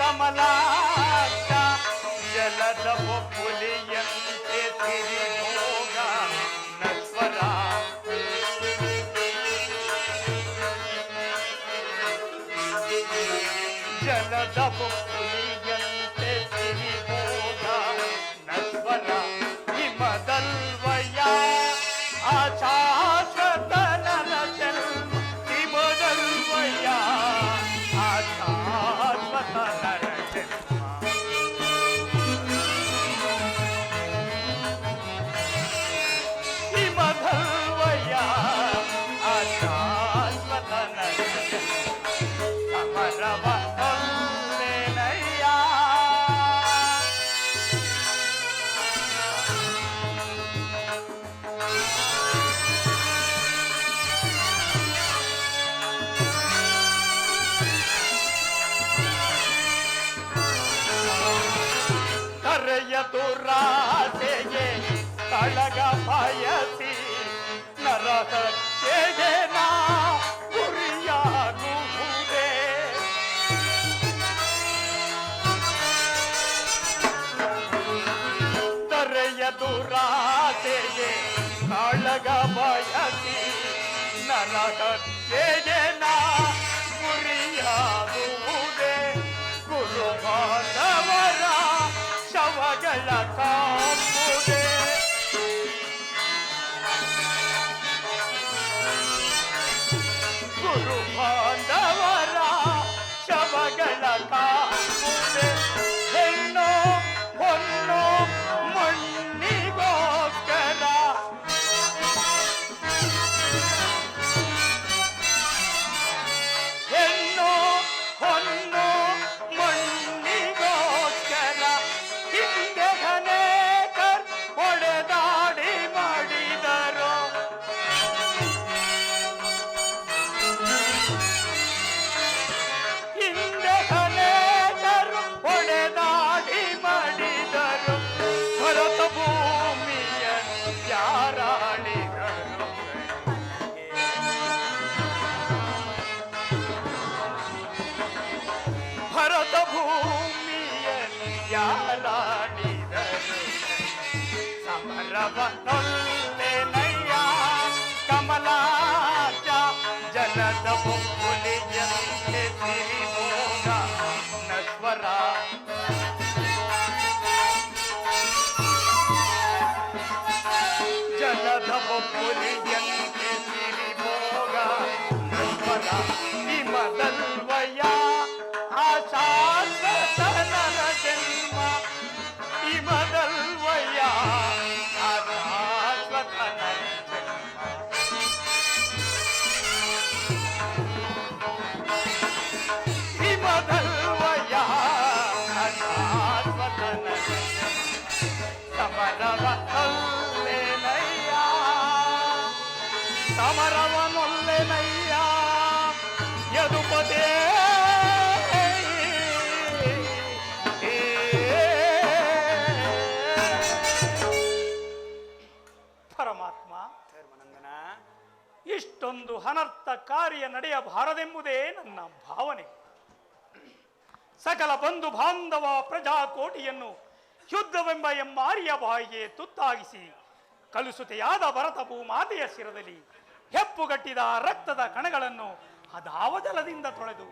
ಕಮಲಾಕ್ಷ ಜಲದ ಬೊಬ್ಬುಲಿಯಂತೆ ತಿರಿಭೋಗ ನಸ್ವರ ಜಲದ ಬೊಬ್ಬುಲಿಯಂತೆ ತಿರಿಭೋಗ ನಸ್ವರ ಹಿಮದಲ್ವಯ ಆಶಾಶ್ವತ ನನ ಜನ್ಮ ಹಿಮದಲ್ವಯ ಆಶಾಶ್ವತ ನರ ಜನ್ಮ ದೊರೆಯ ದುರಾಸೆಗೆ ಕಳಗ ಬಯಸಿ ನರಹತ್ಯೆಗೆ ನಾ ಗುರಿಯಾಗುವುದೇ. ದೊರೆಯ ದುರಾಸೆಗೆ ಕಳಗ ಬಯಸಿ ನರಹತ್ಯೆಗೆ ನಾ ಗುರಿಯಾಗುವುದೇ. ಗುರು ಬಾಂಧವರ ಶವಗಳ ಕಾಂಬುದೇ. ಗುರು ಬಾಂಧವರ ಶವಗಳ ಕಾಂಬುದೇ. ಹೆಣ್ಣು ಹೊನ್ನು ಮಣ್ಣಿಗೋಸ್ಕರ ಹೆಣ್ಣು ಹೊನ್ನು ಮಣ್ಣಿಗೋಸ್ಕರ ಹಿಂದೆ ಅನೇಕರ್ ಹೊಡೆದಾಡಿ ಮಾಡಿದರು. ಹಿಂದೆ ಅನೇಕರು ಹೊಡೆದಾಡಿ ಮಾಡಿದರು. ಭರತ ಭೂಮಿಯ ಯಾರಾಳಿದರು. ಭರತ ಭೂಮಿಯ ಯಾರಾಡಿದರು. ಸಮರವನೊಲ್ಲೆನಯ್ಯ ಕಮಲಾಚ ಜಲದ ಬೊಬ್ಬುಲಿಯಂತೆ ಸಿರಿಮೋಗ ನಶ್ವರ. ಜಲದ ಬೊಬ್ಬುಲಿಯಂತೆ ಸಿರಿಮೋಗ ನಶ್ವರ. ಹಿಮದಲ್ವಯ ಆಶಾಶ್ವತನರ ಜನ್ಮ. ಹಿಮದಲ್ವಯ ಆಶಾಶ್ವತನರ ಜನ್ಮ. ಹಿಮದಲ್ವಯ ಆಶಾಶ್ವತನರ ಸಮರವನೊಲ್ಲೆನಯ್ಯ ಸಮರವನೊಲ್ಲೆನಯ್ಯ ಯದುಪದೇ. ಪರಮಾತ್ಮ, ಧರ್ಮನಂದನ, ಇಷ್ಟೊಂದು ಅನರ್ಥ ಕಾರ್ಯ ನಡೆಯಬಾರದೆಂಬುದೇ ನನ್ನ ಭಾವನೆ. ಸಕಲ ಬಂಧು ಬಾಂಧವ ಪ್ರಜಾಕೋಟಿಯನ್ನು ಯುದ್ಧವೆಂಬ ಎಮ್ಮಾರಿಯ ಬಾಯಿಗೆ ತುತ್ತಾಗಿಸಿ ಕಲುಸುತೆಯಾದ ಭರತ ಭೂಮಾತೆಯ ಶಿರದಲ್ಲಿ ಹೆಪ್ಪುಗಟ್ಟಿದ ರಕ್ತದ ಕಣಗಳನ್ನು ಅದಾವಜಲದಿಂದ ತೊಳೆದು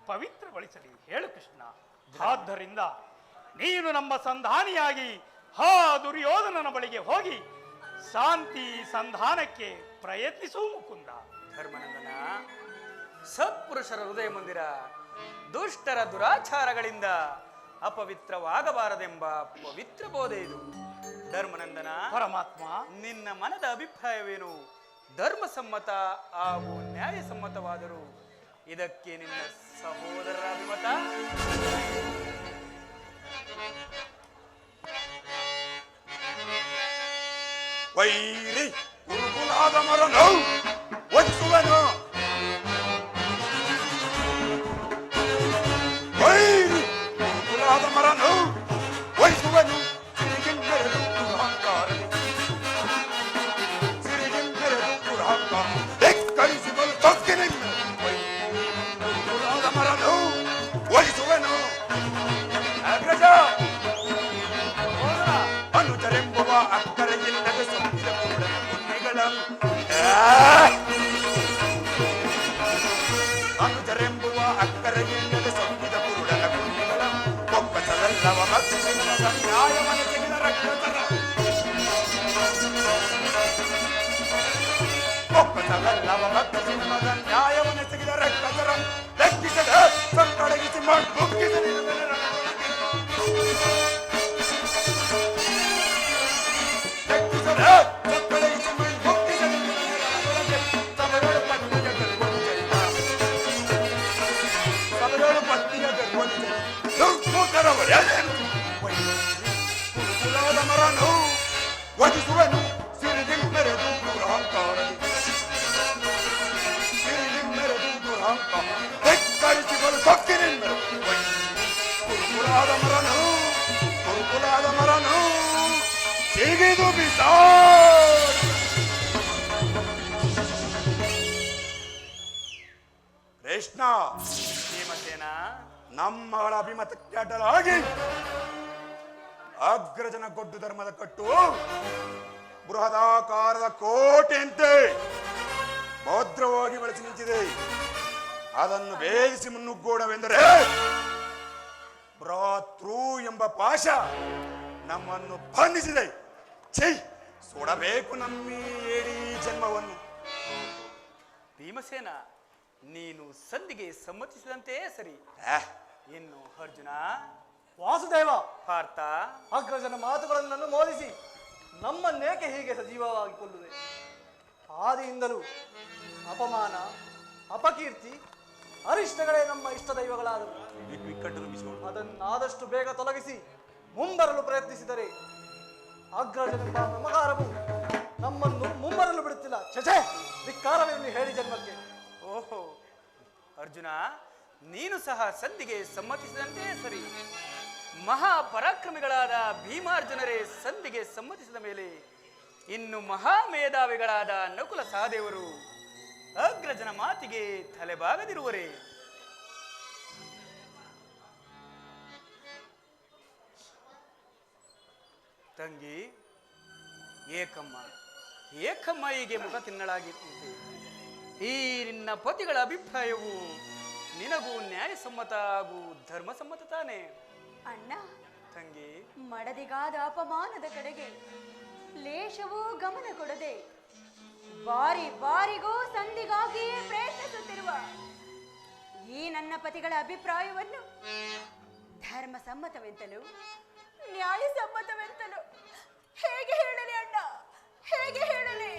ಪವಿತ್ರಗೊಳಿಸಲಿ ಹೇಳು ಕೃಷ್ಣ. ಆದ್ದರಿಂದ ನೀನು ನಮ್ಮ ಸಂಧಾನಿಯಾಗಿ ಹಾ ದುರ್ಯೋಧನನ ಬಳಿಗೆ ಹೋಗಿ ಶಾಂತಿ ಸಂಧಾನಕ್ಕೆ ಪ್ರಯತ್ನಿಸು ಮುಕುಂದ. ಧರ್ಮನಂದನ, ಸತ್ಪುರುಷರ ಹೃದಯ ಮಂದಿರ ದುಷ್ಟರ ದುರಾಚಾರಗಳಿಂದ ಅಪವಿತ್ರವಾಗಬಾರದೆಂಬ ಪವಿತ್ರ ಬೋಧೆ ಇದು. ಧರ್ಮನಂದನ, ಪರಮಾತ್ಮ, ನಿನ್ನ ಮನದ ಅಭಿಪ್ರಾಯವೇನು? ಧರ್ಮಸಮ್ಮತ ಹಾಗೂ ನ್ಯಾಯಸಮ್ಮತವಾದರೂ ಇದಕ್ಕೆ ನಿನ್ನ ಸಹೋದರರ ಅಭಿಮತ? ವೈರಿ ಗುರುಕುಲಾದ ಮರನು ವಧಿಸುವನು. ವೈರಿ ಗುರುಕುಲಾದ ಮರನು ವಹಿಸುವನು. ಸಿರಿಗಿಂಬೆರೆದು ದುರಹಂಕಾರದಿ ಸಿರಿಗಿಂಬೆರೆದು ದುರಹಂಕಾರ ಧಿಕ್ಕರಿಸಿಬಲು ತೊಕ್ಕಿನಿಂದ ವೈರಿ ಗುರುಕುಲಾದ ಮರನು ವಹಿಸುವನು. ಅಗ್ರಜ ಅನುಜರೆಂಬುವ ಅಕ್ಕರೆಯಿಲ್ಲದೆ ಸೊಪ್ಪಿದ ಕೂಡಲ ಪುಣ್ಯಗಳ ಅನುಜರೆಂಬುವ ಅಕ್ಕರೆಯಿಲ್ಲದೆ ಸೊಪ್ಪಿದ ಕುರುಡನ ಪುಣ್ಯಗಳ ಒಪ್ಪಸವೆಲ್ಲವ ಮತ್ತು ನ್ಯಾಯ ಮನಸ್ಸಿನ ರಕ್ತತರ ಒಪ್ಪಸವೆಲ್ಲವ ಮತ್ತು ಸಿನಿಮದ ನ್ಯಾಯ ಮನಸ್ಸಿನ ರಕ್ತತರ ಲೆಕ್ಕಿಸದ ಸಂಕಡಗಿಸಿ ಮಾಡಿ ಮುಕ್ಕಿಸಲಿ ಗುರುಕುಲಾದ ಮರನು ವಧಿಸುವನು. ಸಿರಿಗಿಂಬೆರೆದು ದುರಹಂಕಾರದಿ ಸಿರಿಗಿಂಬೆರೆದು ದುರಹಂಕಾರ ಧಿಕ್ಕರಿಸಿಬಲು ತೊಕ್ಕಿನಿಂದ ಗುರುಕುಲಾದ ಮರನು ಗುರುಕುಲಾದ ಮರ ಸಿಗಿದು ಬಿಸಾಡು. ಕೃಷ್ಣ, ಭೀಮಸೇನ, ನಮ್ಮಗಳ ಅಭಿಮತಕ್ಕೆ ಅಡ್ಡಲಾಗಿ ಅಗ್ರಜನ ಗೊಡ್ಡು ಧರ್ಮದ ಕಟ್ಟು ಬೃಹದಾಕಾರದ ಕೋಟೆಯಂತೆ ಭದ್ರವಾಗಿ ಬೆಳೆಸಿ ನಿಂತಿದೆ. ಅದನ್ನು ಭೇದಿಸಿ ಮುನ್ನುಗ್ಗೋಣವೆಂದರೆ ಭ್ರಾತೃ ಎಂಬ ಪಾಶ ನಮ್ಮನ್ನು ಬಂಧಿಸಿದೆ. ಛೈ, ಸುಡಬೇಕು ನಮ್ಮಿ ಏಡಿ ಜನ್ಮವನ್ನು. ಭೀಮಸೇನ, ನೀನು ಸಂಧಿಗೆ ಸಮ್ಮತಿಸಿದಂತೆಯೇ ಸರಿ. ಇನ್ನು ಅರ್ಜುನ, ವಾಸುದೇವ, ಪಾರ್ಥ, ಅಗ್ರಜನ ಮಾತುಗಳನ್ನು ಮೋದಿಸಿ ನಮ್ಮನ್ನೇಕೆ ಹೀಗೆ ಸಜೀವವಾಗಿ ಕೊಲ್ಲುವೆ? ಆದಿಯಿಂದಲೂ ಅಪಮಾನ, ಅಪಕೀರ್ತಿ, ಅರಿಷ್ಟಗಳೇ ನಮ್ಮ ಇಷ್ಟ ದೈವಗಳಾದವು. ಅದನ್ನಾದಷ್ಟು ಬೇಗ ತೊಲಗಿಸಿ ಮುಂಬರಲು ಪ್ರಯತ್ನಿಸಿದರೆ ಅಗ್ರಜನೆಂಬ ಮಮಕಾರವು ನಮ್ಮನ್ನು ಮುಂಬರಲು ಬಿಡುತ್ತಿಲ್ಲ. ಚಚೆ, ಧಿಕ್ಕಾರವೆಂದು ಹೇಳಿ ಜನ್ಮಕ್ಕೆ. ಓಹೋ ಅರ್ಜುನ, ನೀನು ಸಹ ಸಂಧಿಗೆ ಸಮ್ಮತಿಸಿದಂತೆಯೇ ಸರಿ. ಮಹಾಪರಾಕ್ರಮಿಗಳಾದ ಭೀಮಾರ್ಜುನರೇ ಸಂಧಿಗೆ ಸಮ್ಮತಿಸಿದ ಮೇಲೆ ಇನ್ನು ಮಹಾಮೇಧಾವಿಗಳಾದ ನಕುಲ ಸಹದೇವರು ಅಗ್ರಜನ ಮಾತಿಗೆ ತಲೆಬಾಗದಿರುವರೇ? ತಂಗಿ ಏಕಮ್ಮ ಹೀಗೆ ಮುಖ ತಿನ್ನಲಾಗಿತ್ತು. ಈ ನಿನ್ನ ಪತಿಗಳ ಅಭಿಪ್ರಾಯವು ನಿನಗೂ ನ್ಯಾಯಸಮ್ಮತ ಹಾಗೂ ಧರ್ಮಸಮ್ಮತ ತಾನೆ? ಅಣ್ಣ, ತಂಗಿ, ಮಡದಿಗಾದ ಅಪಮಾನದ ಕಡೆಗೆ ಲೇಷವೂ ಗಮನ ಕೊಡದೆ ಬಾರಿ ಬಾರಿಗೂ ಸಂಧಿಗಾಗಿಯೇ ಪ್ರಯತ್ನಿಸುತ್ತಿರುವ ಈ ನನ್ನ ಪತಿಗಳ ಅಭಿಪ್ರಾಯವನ್ನು ಧರ್ಮಸಮ್ಮತವೆಂತಲೂ ನ್ಯಾಯಸಮ್ಮತವೆಂತಲೂ ಹೇಗೆ ಹೇಳಲಿ ಅಣ್ಣ, ಹೇಗೆ ಹೇಳಲಿ?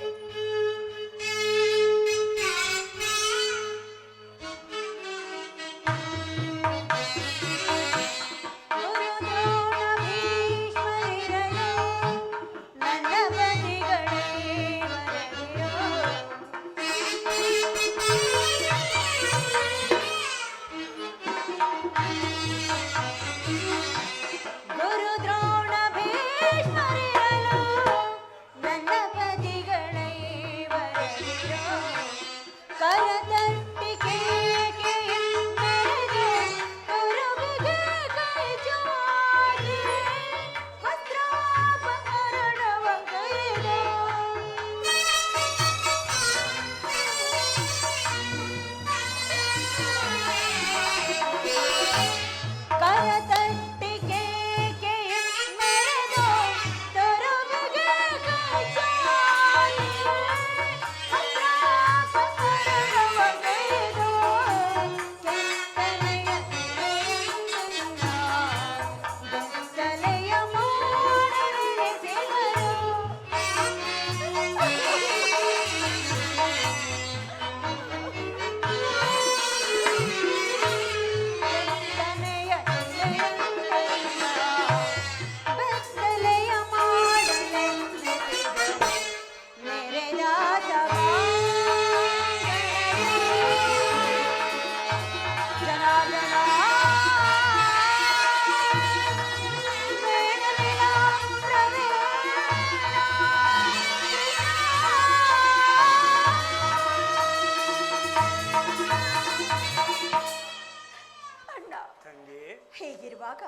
ಹೀಗಿರುವಾಗ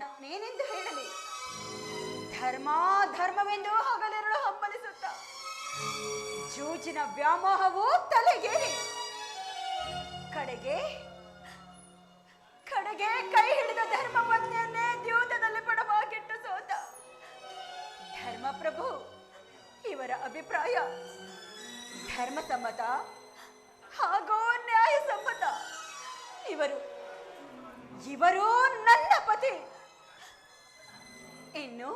ನಾನೇನೆಂದು ಹೇಳಲಿ? ಧರ್ಮವೆಂದು ಹಗಲಿರುಳು ಹಂಬಲಿಸುತ್ತ ಜೂಜಿನ ವ್ಯಾಮೋಹವು ತಲೆಗೇರಿ ಕಡೆಗೆ ಕೈ ಹಿಡಿದ ಧರ್ಮ ಪತ್ನಿಯನ್ನೇ ದ್ಯೂತದಲ್ಲಿ ಪಡವಾಗಿಟ್ಟು ಸೋತ ಧರ್ಮಪ್ರಭು ಇವರ ಅಭಿಪ್ರಾಯ ಧರ್ಮಸಮ್ಮತ ಹಾಗೂ ನ್ಯಾಯಸಮ್ಮತ. ಇವರು ನನ್ನ ಪತಿ. ಇನ್ನು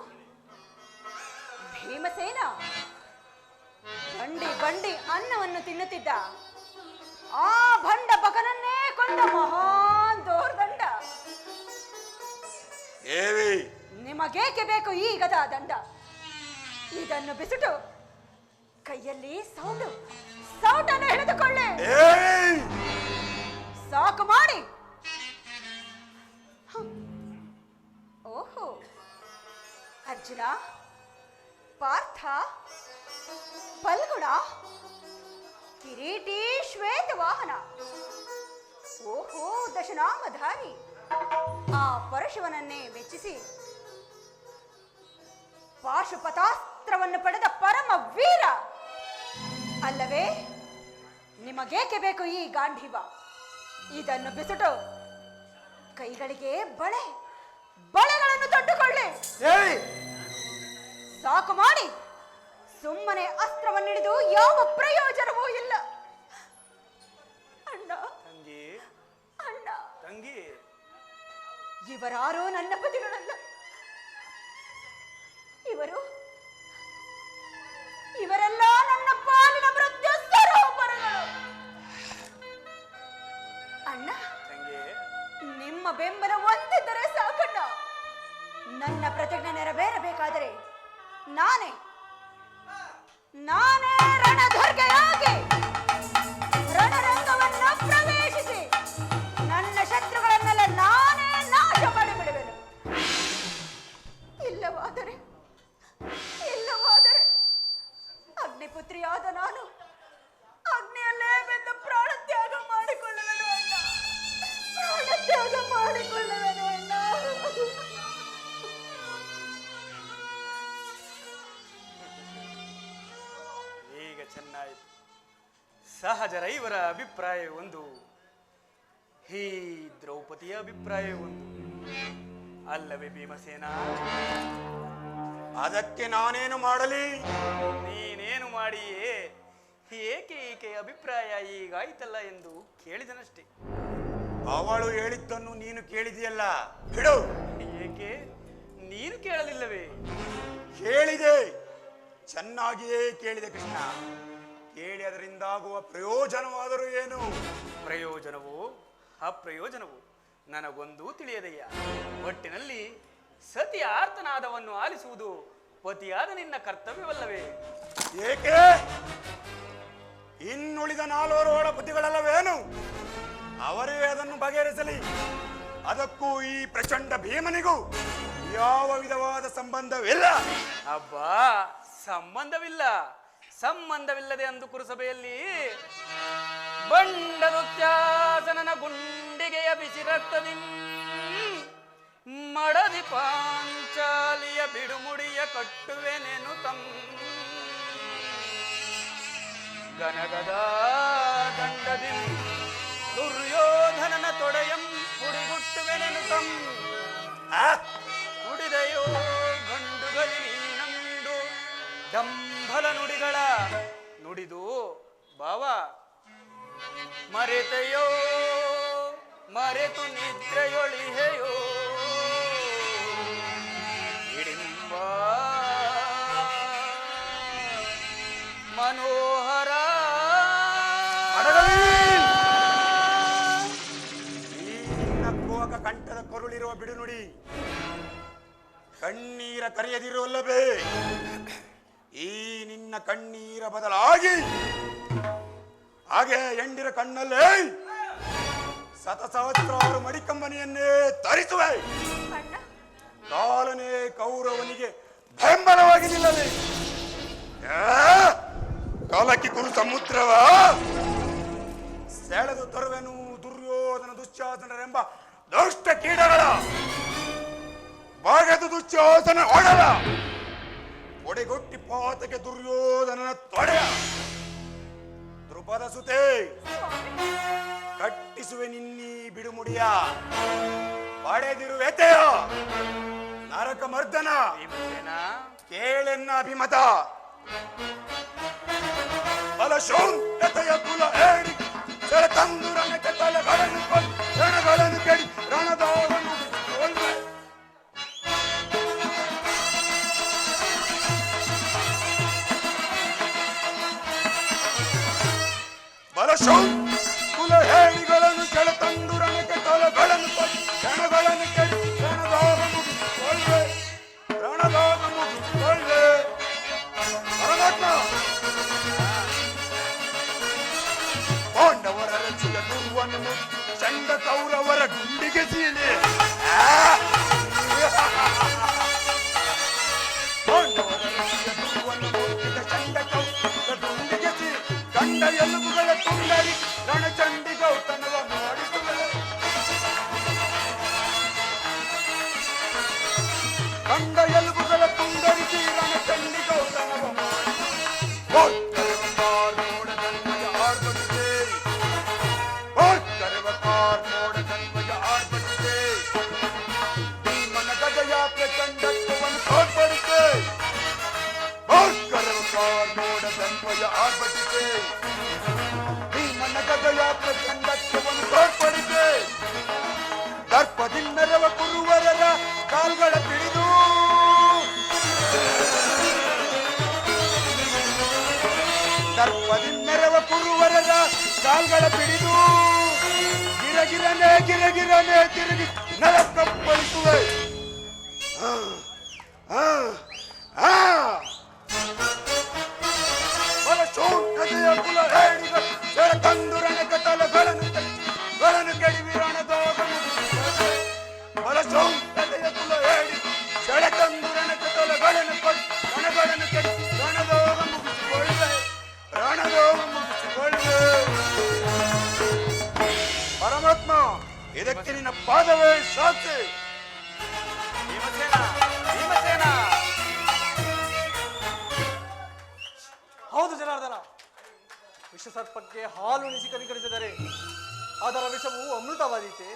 ಭೀಮಸೇನ ಬಂಡಿ ಅನ್ನವನ್ನು ತಿನ್ನುತ್ತಿದ್ದ ಆ ಭಂಡ ಬಕನನ್ನೇ ಕೊಂದ ಮಹಾನ್ ದೋರ್ದಂಡ. ನಿಮಗೇಕೆ ಬೇಕು ಈ ಗದಾ ದಂಡ? ಇದನ್ನು ಬಿಸಿಟು ಕೈಯಲ್ಲಿ ಸೌಟನ್ನು ಹಿಡಿದುಕೊಳ್ಳಿ. ಸಾಕು ಮಾಡಿ. ಓಹೋ ಅರ್ಜುನ, ಪಾರ್ಥ, ಫಲ್ಗುಣ, ಕಿರೀಟಿ, ಶ್ವೇತವಾಹನ, ಓಹೋ ದಶನಾಮಧಾರಿ, ಆ ಪರಶುವನನ್ನೇ ಮೆಚ್ಚಿಸಿ ಪಾಶುಪತಾಸ್ತ್ರವನ್ನು ಪಡೆದ ಪರಮ ವೀರ ಅಲ್ಲವೇ? ನಿಮಗೇಕೆ ಬೇಕು ಈ ಗಾಂಧೀವ? ಇದನ್ನು ಬಿಸುಟು ಕೈಗಳಿಗೆ ಬಳೆಗಳನ್ನು ತೊಟ್ಟುಕೊಳ್ಳಿ. ಸಾಕು ಮಾಡಿ. ಸುಮ್ಮನೆ ಅಸ್ತ್ರವನ್ನಿಡಿದು ಯಾವ ಪ್ರಯೋಜನವೂ ಇಲ್ಲ. ಅಣ್ಣ, ಅಣ್ಣ, ತಂಗಿ, ಇವರಾರೂ ನನ್ನ ಪತಿಗಳಲ್ಲ. ಇವರೆಲ್ಲ ನನ್ನ ಪಾಲಿನ ಮೃತ್ಯು ಸರೋವರಗಳು. ಅಣ್ಣ, ನಿಮ್ಮ ಬೆಂಬಲ ಒಂದಿದ್ದರೆ ಸಾಕಣ್ಣ. ನನ್ನ ಪ್ರತಿಜ್ಞೆ ನೆರವೇರಬೇಕಾದರೆ ನಾನೇ ರಣದುರ್ಗೆಯಾಗಿ ರಣರಂಗವನ್ನು ಪ್ರವೇಶಿಸಿ ನನ್ನ ಶತ್ರುಗಳನ್ನೆಲ್ಲ ನಾನೇ ನಾಶ ಮಾಡಿಬಿಡುವೆನು. ಇಲ್ಲವಾದರೆ ಅಗ್ನಿಪುತ್ರಿಯಾದ ನಾನು ಅಗ್ನಿಯಲ್ಲೇ ಬೆಂದು ಪ್ರಾಣತ್ಯಾಗ ಮಾಡಿಕೊಳ್ಳುವೆನು ಅಣ್ಣ. ಪ್ರಾಣತ್ಯಾಗ ಮಾಡಿಕೊಳ್ಳುವೆನು ಅಣ್ಣ. ಈಗ ಚೆನ್ನಾಯಿತು. ಸಹಜರ ಇವರ ಅಭಿಪ್ರಾಯ ಒಂದು, ಈ ದ್ರೌಪದಿಯ ಅಭಿಪ್ರಾಯ ಒಂದು ಅಲ್ಲವೇ ಭೀಮಸೇನ? ಅದಕ್ಕೆ ನಾನೇನು ಮಾಡಲಿ? ನೀನೇನು ಮಾಡಿಯೇ? ಏಕೆ ಈಕೆ ಅಭಿಪ್ರಾಯ ಈಗಾಯ್ತಲ್ಲ ಎಂದು ಕೇಳಿದನಷ್ಟೇ. ಅವಳು ಹೇಳಿದ್ದನ್ನು ನೀನು ಕೇಳಿದೆಯಲ್ಲ, ಬಿಡು. ಏಕೆ ನೀನು ಕೇಳಲಿಲ್ಲವೇ? ಕೇಳಿದೆ, ಚೆನ್ನಾಗಿಯೇ ಕೇಳಿದೆ ಕೃಷ್ಣ. ಕೇಳಿ ಅದರಿಂದಾಗುವ ಪ್ರಯೋಜನವಾದರೂ ಏನು? ಪ್ರಯೋಜನವೋ ಅಪ್ರಯೋಜನವೋ ನನಗೊಂದೂ ತಿಳಿಯದಯ್ಯ. ಒಟ್ಟಿನಲ್ಲಿ ಸತಿ ಆರ್ತನಾದವನ್ನು ಆಲಿಸುವುದು ಪತಿಯಾದ ನಿನ್ನ ಕರ್ತವ್ಯವಲ್ಲವೇ? ಏಕೆ? ಇನ್ನುಳಿದ 4 ಒಳಪತಿಗಳಲ್ಲವೇನು? ಅವರೇ ಅದನ್ನು ಬಗೆಹರಿಸಲಿ. ಅದಕ್ಕೂ ಈ ಪ್ರಚಂಡ ಭೀಮನಿಗೂ ಯಾವ ವಿಧವಾದ ಸಂಬಂಧವಿಲ್ಲ. ಅಬ್ಬಾ, ಸಂಬಂಧವಿಲ್ಲದೆ ಅಂದು ಕುರುಸಭೆಯಲ್ಲಿ ಬಂಡರುತ್ಯಾಸನನ ಗುಂಡಿಗೆಯ ಬಿಸಿ ರಕ್ತದಿ ಮಡದಿ ಪಾಂಚಾಲಿಯ ಬಿಡುಮುಡಿಯ ಕಟ್ಟುವೆನೆನು ಗನಗದ ದಂಡದಿ ದುರ್ಯೋಧನನ ತೊಡೆಯಂ ಪುಡಿಗುಟ್ಟುವೆನೆನು ನುಡಿದೆಯೋ ಗಂಡುಗಲಿ ನೀನಂದು ಡಂಬಲ ನುಡಿಗಳ ನುಡಿದು ಬಾವ ಮರೆತೆಯೋ ಮರೆತು ನಿದ್ರೆಯೊಳಿಹೆಯೋ ಹಿಡಿಂಬ ಮನೋಹರ ನಕ್ಕುವಾಗ ಕಂಠದ ಕೊರುಳಿರುವ ಬಿಡುನುಡಿ ಕಣ್ಣೀರ ಕರೆಯದಿರುವಲ್ಲವೇ? ಈ ನಿನ್ನ ಕಣ್ಣೀರ ಬದಲಾಗಿ ಹಾಗೆ ಎಂಡಿರ ಕಣ್ಣಲ್ಲೇ ಸಹಸ್ರಾರು ಮಡಿಕಂಬನಿಯನ್ನೇ ತರಿಸುವೆ. ಕಾಲನೇ ಕೌರವನಿಗೆ ಬೆಂಬಲವಾಗಿ ನಿಲ್ಲಲಿ. ಕಾಲಕ್ಕೆ ಕುರು ಸಮುದ್ರವ ಸೆಳೆದು ತರುವೆನು ದುರ್ಯೋಧನ ದುಶ್ಯಾಸನರೆಂಬ ದುಷ್ಟ ಕೀಡಗಳ ಬಾಗದು ದುಶ್ಯಾಸನ ಒಡಲ ಒಡೆಗೊಟ್ಟಿ ಪಾತಕ್ಕೆ ದುರ್ಯೋಧನನ ತೊಡೆಯ ದ್ರುಪದ ಸುತೆ ಕಟ್ಟಿಸುವೆ ನಿನ್ನೀ ಬಿಡುಮುಡಿಯ ಪಡೆದಿರುವೆತೆಯ ನರಕ ಮರ್ದನ ಕೇಳೆನ್ನ ಅಭಿಮತ ಬಲಶೂನ್ಯತೆಯ ಕುಲ ಹೇಳಿ ತಂದು ರಣಕ್ಕೆ ತಲೆಗಳನ್ನು ರಣಗಳನ್ನು ಕೆಡಿ ರಣದವನು ಕುಲ ಹೇಳಿಗಳನ್ನು ಕೆಳ ತಂದು ರಣಕ್ಕೆ ತಲೆಗಳನ್ನು ರಣಗಳನ್ನು ಕೆಡಿ ರಣದಾಗ ಮುಗಿಸಿಕೊಳ್ಳೆ ರಣದಾಗ ಮುಗಿಸಿಕೊಳ್ಳೆ ಪಾಂಡವರ ರಚಿಯ ಗುರುವನ್ನು ಚಂಡ ಕೌರವರ ಗುಂಡಿಗೆ ಸೀಲೆ ಪಾಂಡವರ ರಚಿಯ ರಂಗ ಎಲುಬುಗಳ ತುಂಡರಿಸಿ ರಣ ಚಂಡಿಗೌತನವ ಮಾಡಿ ಓಡ್ಕರೆವ ಕಾರ್ ಮೋಡ ಕನ್ಮಯ ಆರ್ಭಟಿಸಿದೆ ಓಡ್ಕರೆವ ಕಾರ್ ಮೋಡ ಕನ್ಮಯ ಆರ್ಭಟಿಸಿದೆ ಭೀಮನ ಗದೆಯ ಪ್ರಚಂಡತ್ವವನ್ನು ತೋರ್ಪಡಿಸಿದೆ ಓಡ್ಕರೆವ ಕಾರ್ ಮೋಡ ಕನ್ಮಯ ಆರ್ಭಟಿಸಿದೆ ಭೀಮನ ಗದೆಯ ಪ್ರಚಂಡತ್ವವನ್ನು ತೋರ್ಪಡಿಸಿದೆ ದರ್ಪದಿನ್ನರವ ಕುರುವರರ ಕಾಲ್ಗಳ ಪಿಡಿದು ದರ್ಪದಿನ್ನರವ ಕುರುವರರ ಕಾಲ್ಗಳ ಪಿಡಿದು ಗಿರಗಿರನೆ ಗಿರಗಿರನೆ ತಿರುಗಿ ನರಕಪ್ಪಳಿಸುವೆ ಶೂನ್ಯತೆಯ ಕುಲ ಹೇಳಿದ ತಂದು ರಣಕ ತಲಗಳನ್ನು ಕೆಡಿವಿರಣದೋಗನು ಶೂನ್ಯತೆಯ ಕುಲ ಹೇಳಿ ಸೆಳೆತಂದು ರಣಕ ತಲಗಳನ್ನು ರಣಗಳನ್ನು ಕೆಡಿ ರಣದೋಗ ಮುಗಿಸಿಕೊಳ್ಳೆ ರಣದೋಗ ಮುಗಿಸಿಕೊಳ್ಳೆ ಪರಮಾತ್ಮ ಇದಕ್ಕೆ ನಿನ್ನ ಪಾದವೇ ಸಾಕ್ಷಿ. ಹೌದು ಜನಾರ್ದನ, ವಿಷಸರ್ಪಕ್ಕೆ ಹಾಲುಣಿಸಿ ಕನಿಕರಿಸಿದರೆ ಅದರ ವಿಷವು ಅಮೃತವಾದೀತೆ.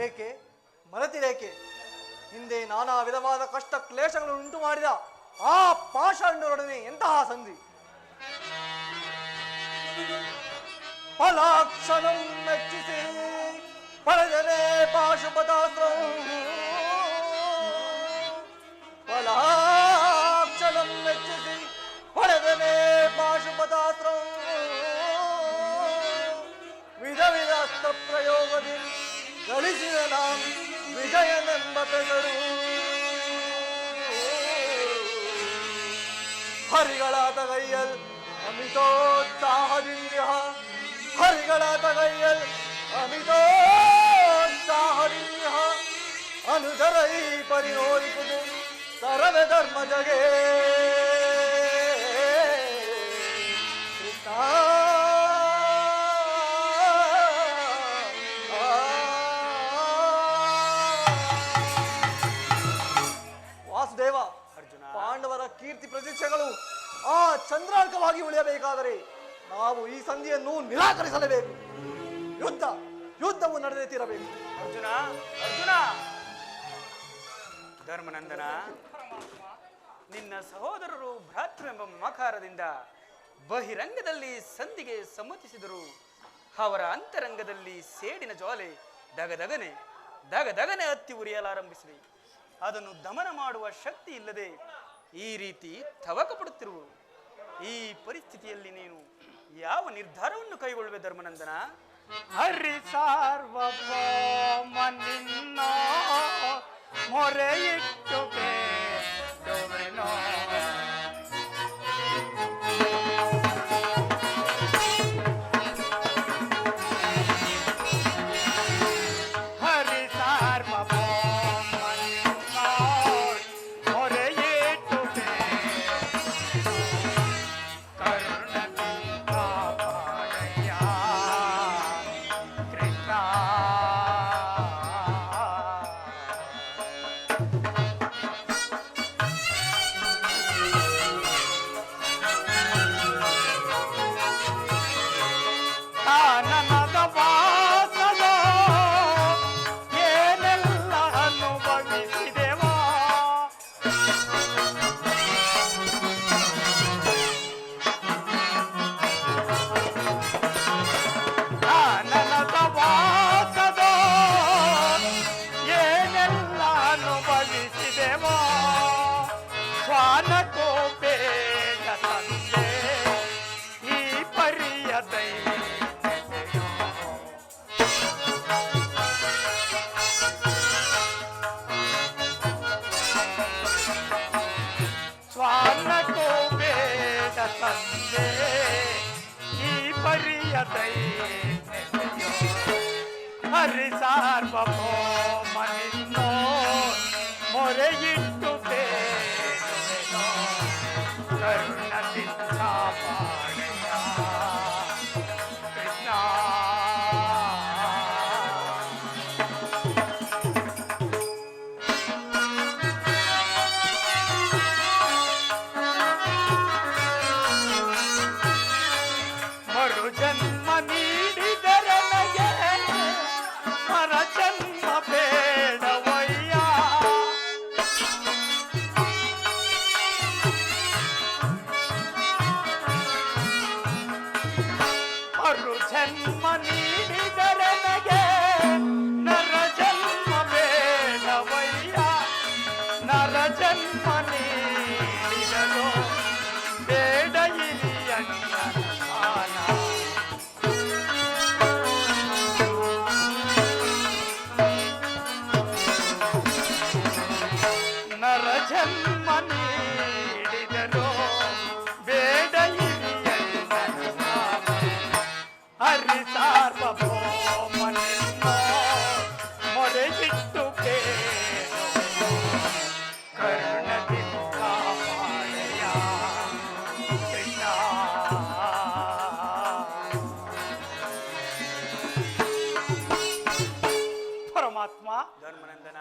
ಏಕೆ ಮರೆತಿರೇಕೆ? ಹಿಂದೆ ನಾನಾ ವಿಧವಾದ ಕಷ್ಟ ಕ್ಲೇಶಗಳನ್ನು ಉಂಟು ಮಾಡಿದ ಆ ಪಾಷಾಂಡರೊಡನೆ ಎಂತಹ ಸಂಧಿ! ಫಲಾಕ್ಷಣಂ ಮೆಚ್ಚಿಸಿ ಪಡೆದನೆ ಪಾಶುಪತಾಸ್ತ್ರ ಫಲಾಕ್ಷಣಂ ಮೆಚ್ಚಿಸಿ ಪಡೆದನೆ ಪಾಶುಪತಾಸ್ತ್ರ ವಿಧ ವಿಧ ಅಸ್ತ್ರ ಪ್ರಯೋಗದಿಂದ ಗಳಿಸಿದ ನಾಂ ವಿಜಯನೆಂಬ ಪೆದರು. ಹರಿಗಳಾದ ಗೈಯಲ್ ಅಮಿತೋತ್ಸಾಹದಿಂದ ಹರಿಗಳಾದ ಗೈಯಲ್ ಅಮಿತೋತ್ಸಾಹದಿಂದ ಅನುಜರೈ ಪರಿನೋರಿಸುವುದು ಸರ್ವ ಧರ್ಮ ಜಗೇ ಕೃಷ್ಣ. ವಾಸುದೇವ, ಪಾಂಡವರ ಕೀರ್ತಿ ಪ್ರತಿಷ್ಠೆಗಳು ಆ ಚಂದ್ರಾರ್ಕವಾಗಿ ಉಳಿಯಬೇಕಾದರೆ ನಾವು ಈ ಸಂಧಿಯನ್ನು ನಿರಾಕರಿಸಲೇಬೇಕು. ಯುದ್ಧವು ನಡೆದೇ ತೀರಬೇಕು. ಅರ್ಜುನ ಅರ್ಜುನ ಧರ್ಮನಂದನ, ನಿನ್ನ ಸಹೋದರರು ಭ್ರಾತೃವೆಂಬ ಮಮಕಾರದಿಂದ ಬಹಿರಂಗದಲ್ಲಿ ಸಂಧಿಗೆ ಸಮ್ಮತಿಸಿದರು. ಅವರ ಅಂತರಂಗದಲ್ಲಿ ಸೇಡಿನ ಜ್ವಾಲೆ ದಗದಗನೆ ಹತ್ತಿ ಉರಿಯಲಾರಂಭಿಸಿದೆ. ಅದನ್ನು ದಮನ ಮಾಡುವ ಶಕ್ತಿ ಇಲ್ಲದೆ ಈ ರೀತಿ ತವಕ ಪಡುತ್ತಿರುವುದು. ಈ ಪರಿಸ್ಥಿತಿಯಲ್ಲಿ ನೀನು ಯಾವ ನಿರ್ಧಾರವನ್ನು ಕೈಗೊಳ್ಳುವೆ ಧರ್ಮನಂದನ? ಹರಿ ಸಾರ್ವಭೌಮ ನಿನ್ನ ಮೊರೆಯಿಟ್ಟು ಬೇಡುವೆನೋ. ಹರಿ ಸಾರ್ವಭೌಮ ನಿನ್ನ ಮೊರೆಯಿಟ್ಟು ಕರುಣದಿಂದ ಪಾಡಯ್ಯ ಕೃಷ್ಣ. ಕಾನನದ ವಾಸದ ಏನೆಲ್ಲ ಅನುಭವಿಸಿದೆವಾ. ಕಾನನದ ವಾಸದ ಏನೆಲ್ಲ ಅನುಭವಿಸಿದೆವಾ. ಸ್ವಾನಕೋಪೇಯ ತಂದೆ ಈ ಪರಿಯ ದೈವತೆಯೋ. ಸ್ವಾನಕೋಪೇಯ ತಂದೆ ಈ ಪರಿಯ ದೈವತೆಯೋ. ಹರಿ ಸಾರ್ವಭೌಮ ನಿನ್ನ ಮೊರೆಯಿಟ್ಟು ಬೇಡುವೆನೋ. ಕರುಣದಿಂದ ಪಾಡಯ್ಯ ಕೃಷ್ಣ. ನರ ಜನ್ಮ ನೀಡಿದರೋ ಬೇಡ ಇಲಿ ಅಣ್ಣನ ಸ್ಥಾನ. ನರ ಜನ್ಮ ನೀಡಿದರೋ ಬೇಡ ಇಲಿ ಅಣ್ಣನ ಸ್ಥಾನ. ಹರಿ ಸಾರ್ವಭೌಮನಿಂದ ಮೊರೆಗಿಟ್ಟು ಬೇಡುವೆನು ಕರುಣದಿಂದ ಪಾಳೆಯ ಕೃಷ್ಣ. ಪರಮಾತ್ಮ, ಧರ್ಮನಂದನ,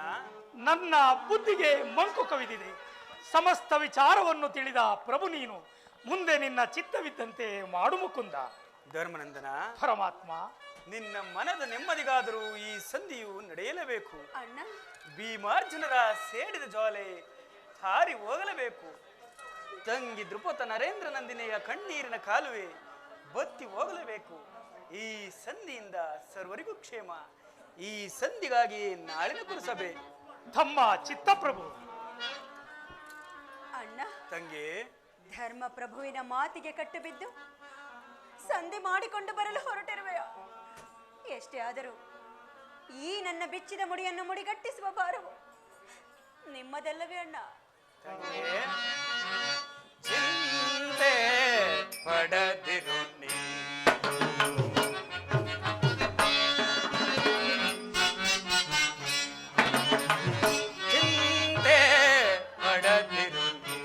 ನನ್ನ ಬುದ್ಧಿಗೆ ಮಂಕು ಕವಿದಿದೆ. ಸಮಸ್ತ ವಿಚಾರವನ್ನು ತಿಳಿದ ಪ್ರಭು ನೀನು. ಮುಂದೆ ನಿನ್ನ ಚಿತ್ತವಿದ್ದಂತೆ ಮಾಡು ಮುಕುಂದ. ಧರ್ಮನಂದನ, ಪರಮಾತ್ಮ, ನಿನ್ನ ಮನದ ನೆಮ್ಮದಿಗಾದರೂ ಈ ಸಂಧಿಯು ನಡೆಯಲೇಬೇಕು. ಅಣ್ಣ, ಭೀಮಾರ್ಜುನರ ಸೇಡಿದ ಜ್ವಾಲೆ ಹಾರಿ ಹೋಗಲೇಬೇಕು. ತಂಗಿ ದೃಪದ ನರೇಂದ್ರ ನಂದಿನಿಯ ಕಣ್ಣೀರಿನ ಕಾಲುವೆ ಬತ್ತಿ ಹೋಗಲೇಬೇಕು. ಈ ಸಂಧಿಯಿಂದ ಸರ್ವರಿಗೂ ಕ್ಷೇಮ. ಈ ಸಂಧಿಗಾಗಿ ನಾಳಿನ ಕುರುಸಭೆ. ತಮ್ಮ ಚಿತ್ತಪ್ರಭು. ಅಣ್ಣ, ತಂಗಿ, ಧರ್ಮ ಪ್ರಭುವಿನ ಮಾತಿಗೆ ಕಟ್ಟು ಬಿದ್ದು ಸಂಧಿ ಮಾಡಿಕೊಂಡು ಬರಲು ಹೊರಟಿರುವೆಯ. ಎಷ್ಟೇ ಆದರೂ ಈ ನನ್ನ ಬಿಚ್ಚಿದ ಮುಡಿಯನ್ನು ಮುಡಿಗಟ್ಟಿಸುವ ಭಾರವು ನಿಮ್ಮದಲ್ಲವೇ ಅಣ್ಣ? ತಂಗಿ, ಚಿಂತೆ ಪಡದಿರು ನೀ. ಚಿಂತೆ ಪಡದಿರು ನೀ.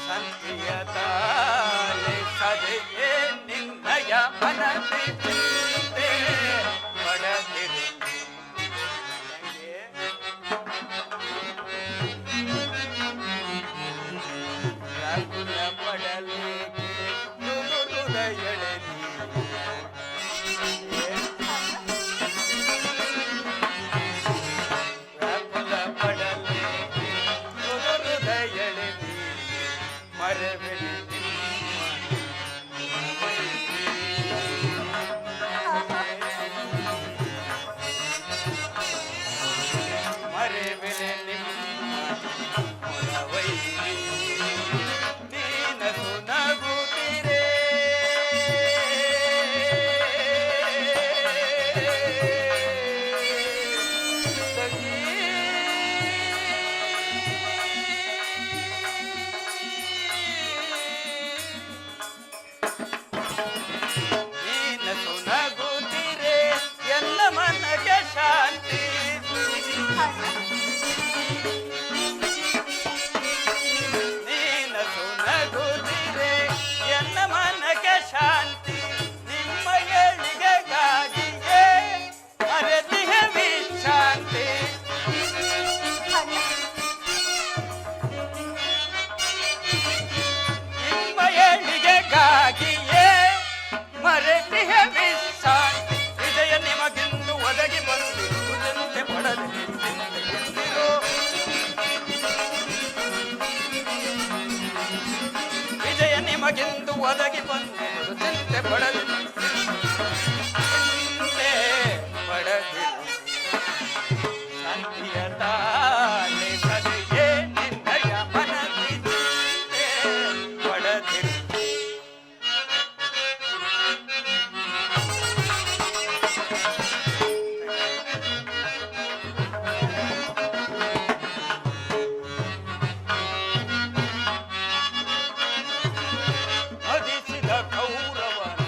ಸಂಧಿಯ ತಾಳೆ ಸದೆಯೇ ನಿನ್ನಯ ಮನದಿ ಚಿಂತೆ ಪಡದಿರು ನೀ. ತಂಗಿ, ರಾಗುಲ ಪಡಲೇಕೆ ಮೃದು ಹೃದಯಳೆ ನೀ. ರಾಗುಲ ಪಡಲೇಕೆ ಮೃದು ಹೃದಯಳೆ ನೀ. ಮರವೆಲೆ ಮರೆವೆಲೆ ನಿಮ್ಮ ಮೊಳವೈ. ನೀನಸು ನಗುತ್ತಿರೆ ತಂಗಿ, ನೀನಸು ನಗುತ್ತಿರೆ ಎಲ್ಲ ಮನಗೆ ಶಾಂತಿ. ನೀನಸು ನಗುತ್ತಿರೆ ಎನ್ನ ಮನಗೆ ಶಾಂತಿ. ನಿಮ್ಮ ಏಳಿಗೆಗಾಗಿಯೇ ಮರೆತಿಹ ವಿಶ್ರಾಂತಿ. ನಿಮ್ಮ ಏಳಿಗೆಗಾಗಿಯೇ ಮರೆತಿಹ ವಿಶ್ರಾಂತಿ. ವಿಜಯ ನಿಮಗಿಂದು ಒದಗಿ ಬಂದಿರು ಚಿಂತೆ ಪಡದೆ ಚಿಂತೆಯಿಂದಿರು. ವಿಜಯ ನಿಮಗಿಂದು ಒದಗಿ ಬಂದಿರು ಚಿಂತೆ ಪಡದೆ ಚಿಂತೆ ಪಡದಿರು. ಶಾಂತಿಯ ತಾಳೆ ಸದೆಯೇ ನಿನ್ನಯ ಮನದಿ ಚಿಂತೆ ಪಡದಿರು. ಮದಿಸಿದ ಕೌರವನ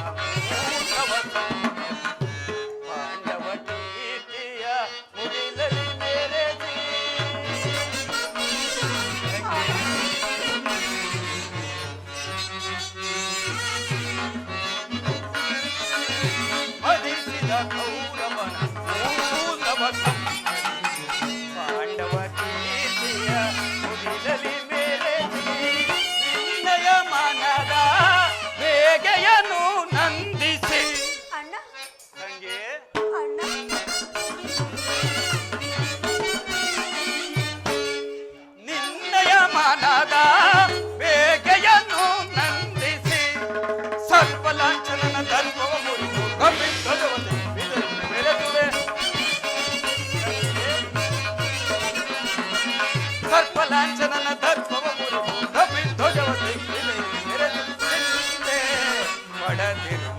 ಲಾಂಛನನ ದರ್ಪವ ಮುರಿದು ಕಪಿಧ್ವಜವ ತೆಗೆದೆ ಮೆರೆದಂತೆ ಒಡದಿರು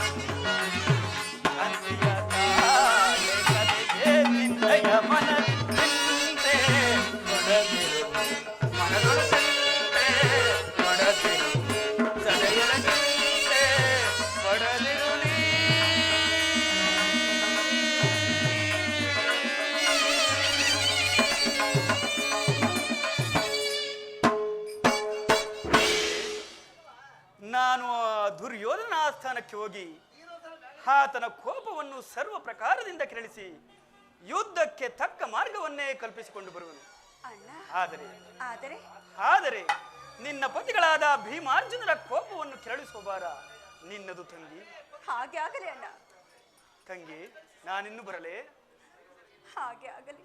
ಅಂತ್ಯ ತಾಳೆ ಕಲೆಗೆ ನಿನ್ನಯ ಮನದಿಂತೆ ಒಡದಿರು ಮನದೊಳಸಂತೆ ಒಡದಿರು ಸದೆಯಲಂತೆ ಒಡದಿರುಳಿ. ನಾನು ಆ ದುರ್ಯೋಧನ ಆಸ್ಥಾನಕ್ಕೆ ಹೋಗಿ ಆತನ ಕೋಪವನ್ನು ಸರ್ವ ಪ್ರಕಾರದಿಂದ ಕೆರಳಿಸಿ ಯುದ್ಧಕ್ಕೆ ತಕ್ಕ ಮಾರ್ಗವನ್ನೇ ಕಲ್ಪಿಸಿಕೊಂಡು ಬರುವನು. ಅಣ್ಣ ಆದರೆ ಆದರೆ ಆದರೆ ನಿನ್ನ ಪತಿಗಳಾದ ಭೀಮಾರ್ಜುನರ ಕೋಪವನ್ನು ಕೆರಳಿಸುವ ಭಾರ ನಿನ್ನದು ತಂಗಿ. ಹಾಗೆ ಆಗಲಿ ಅಣ್ಣ, ತಂಗಿ, ನಾನಿನ್ನು ಬರಲೇ? ಹಾಗೆ ಆಗಲಿ.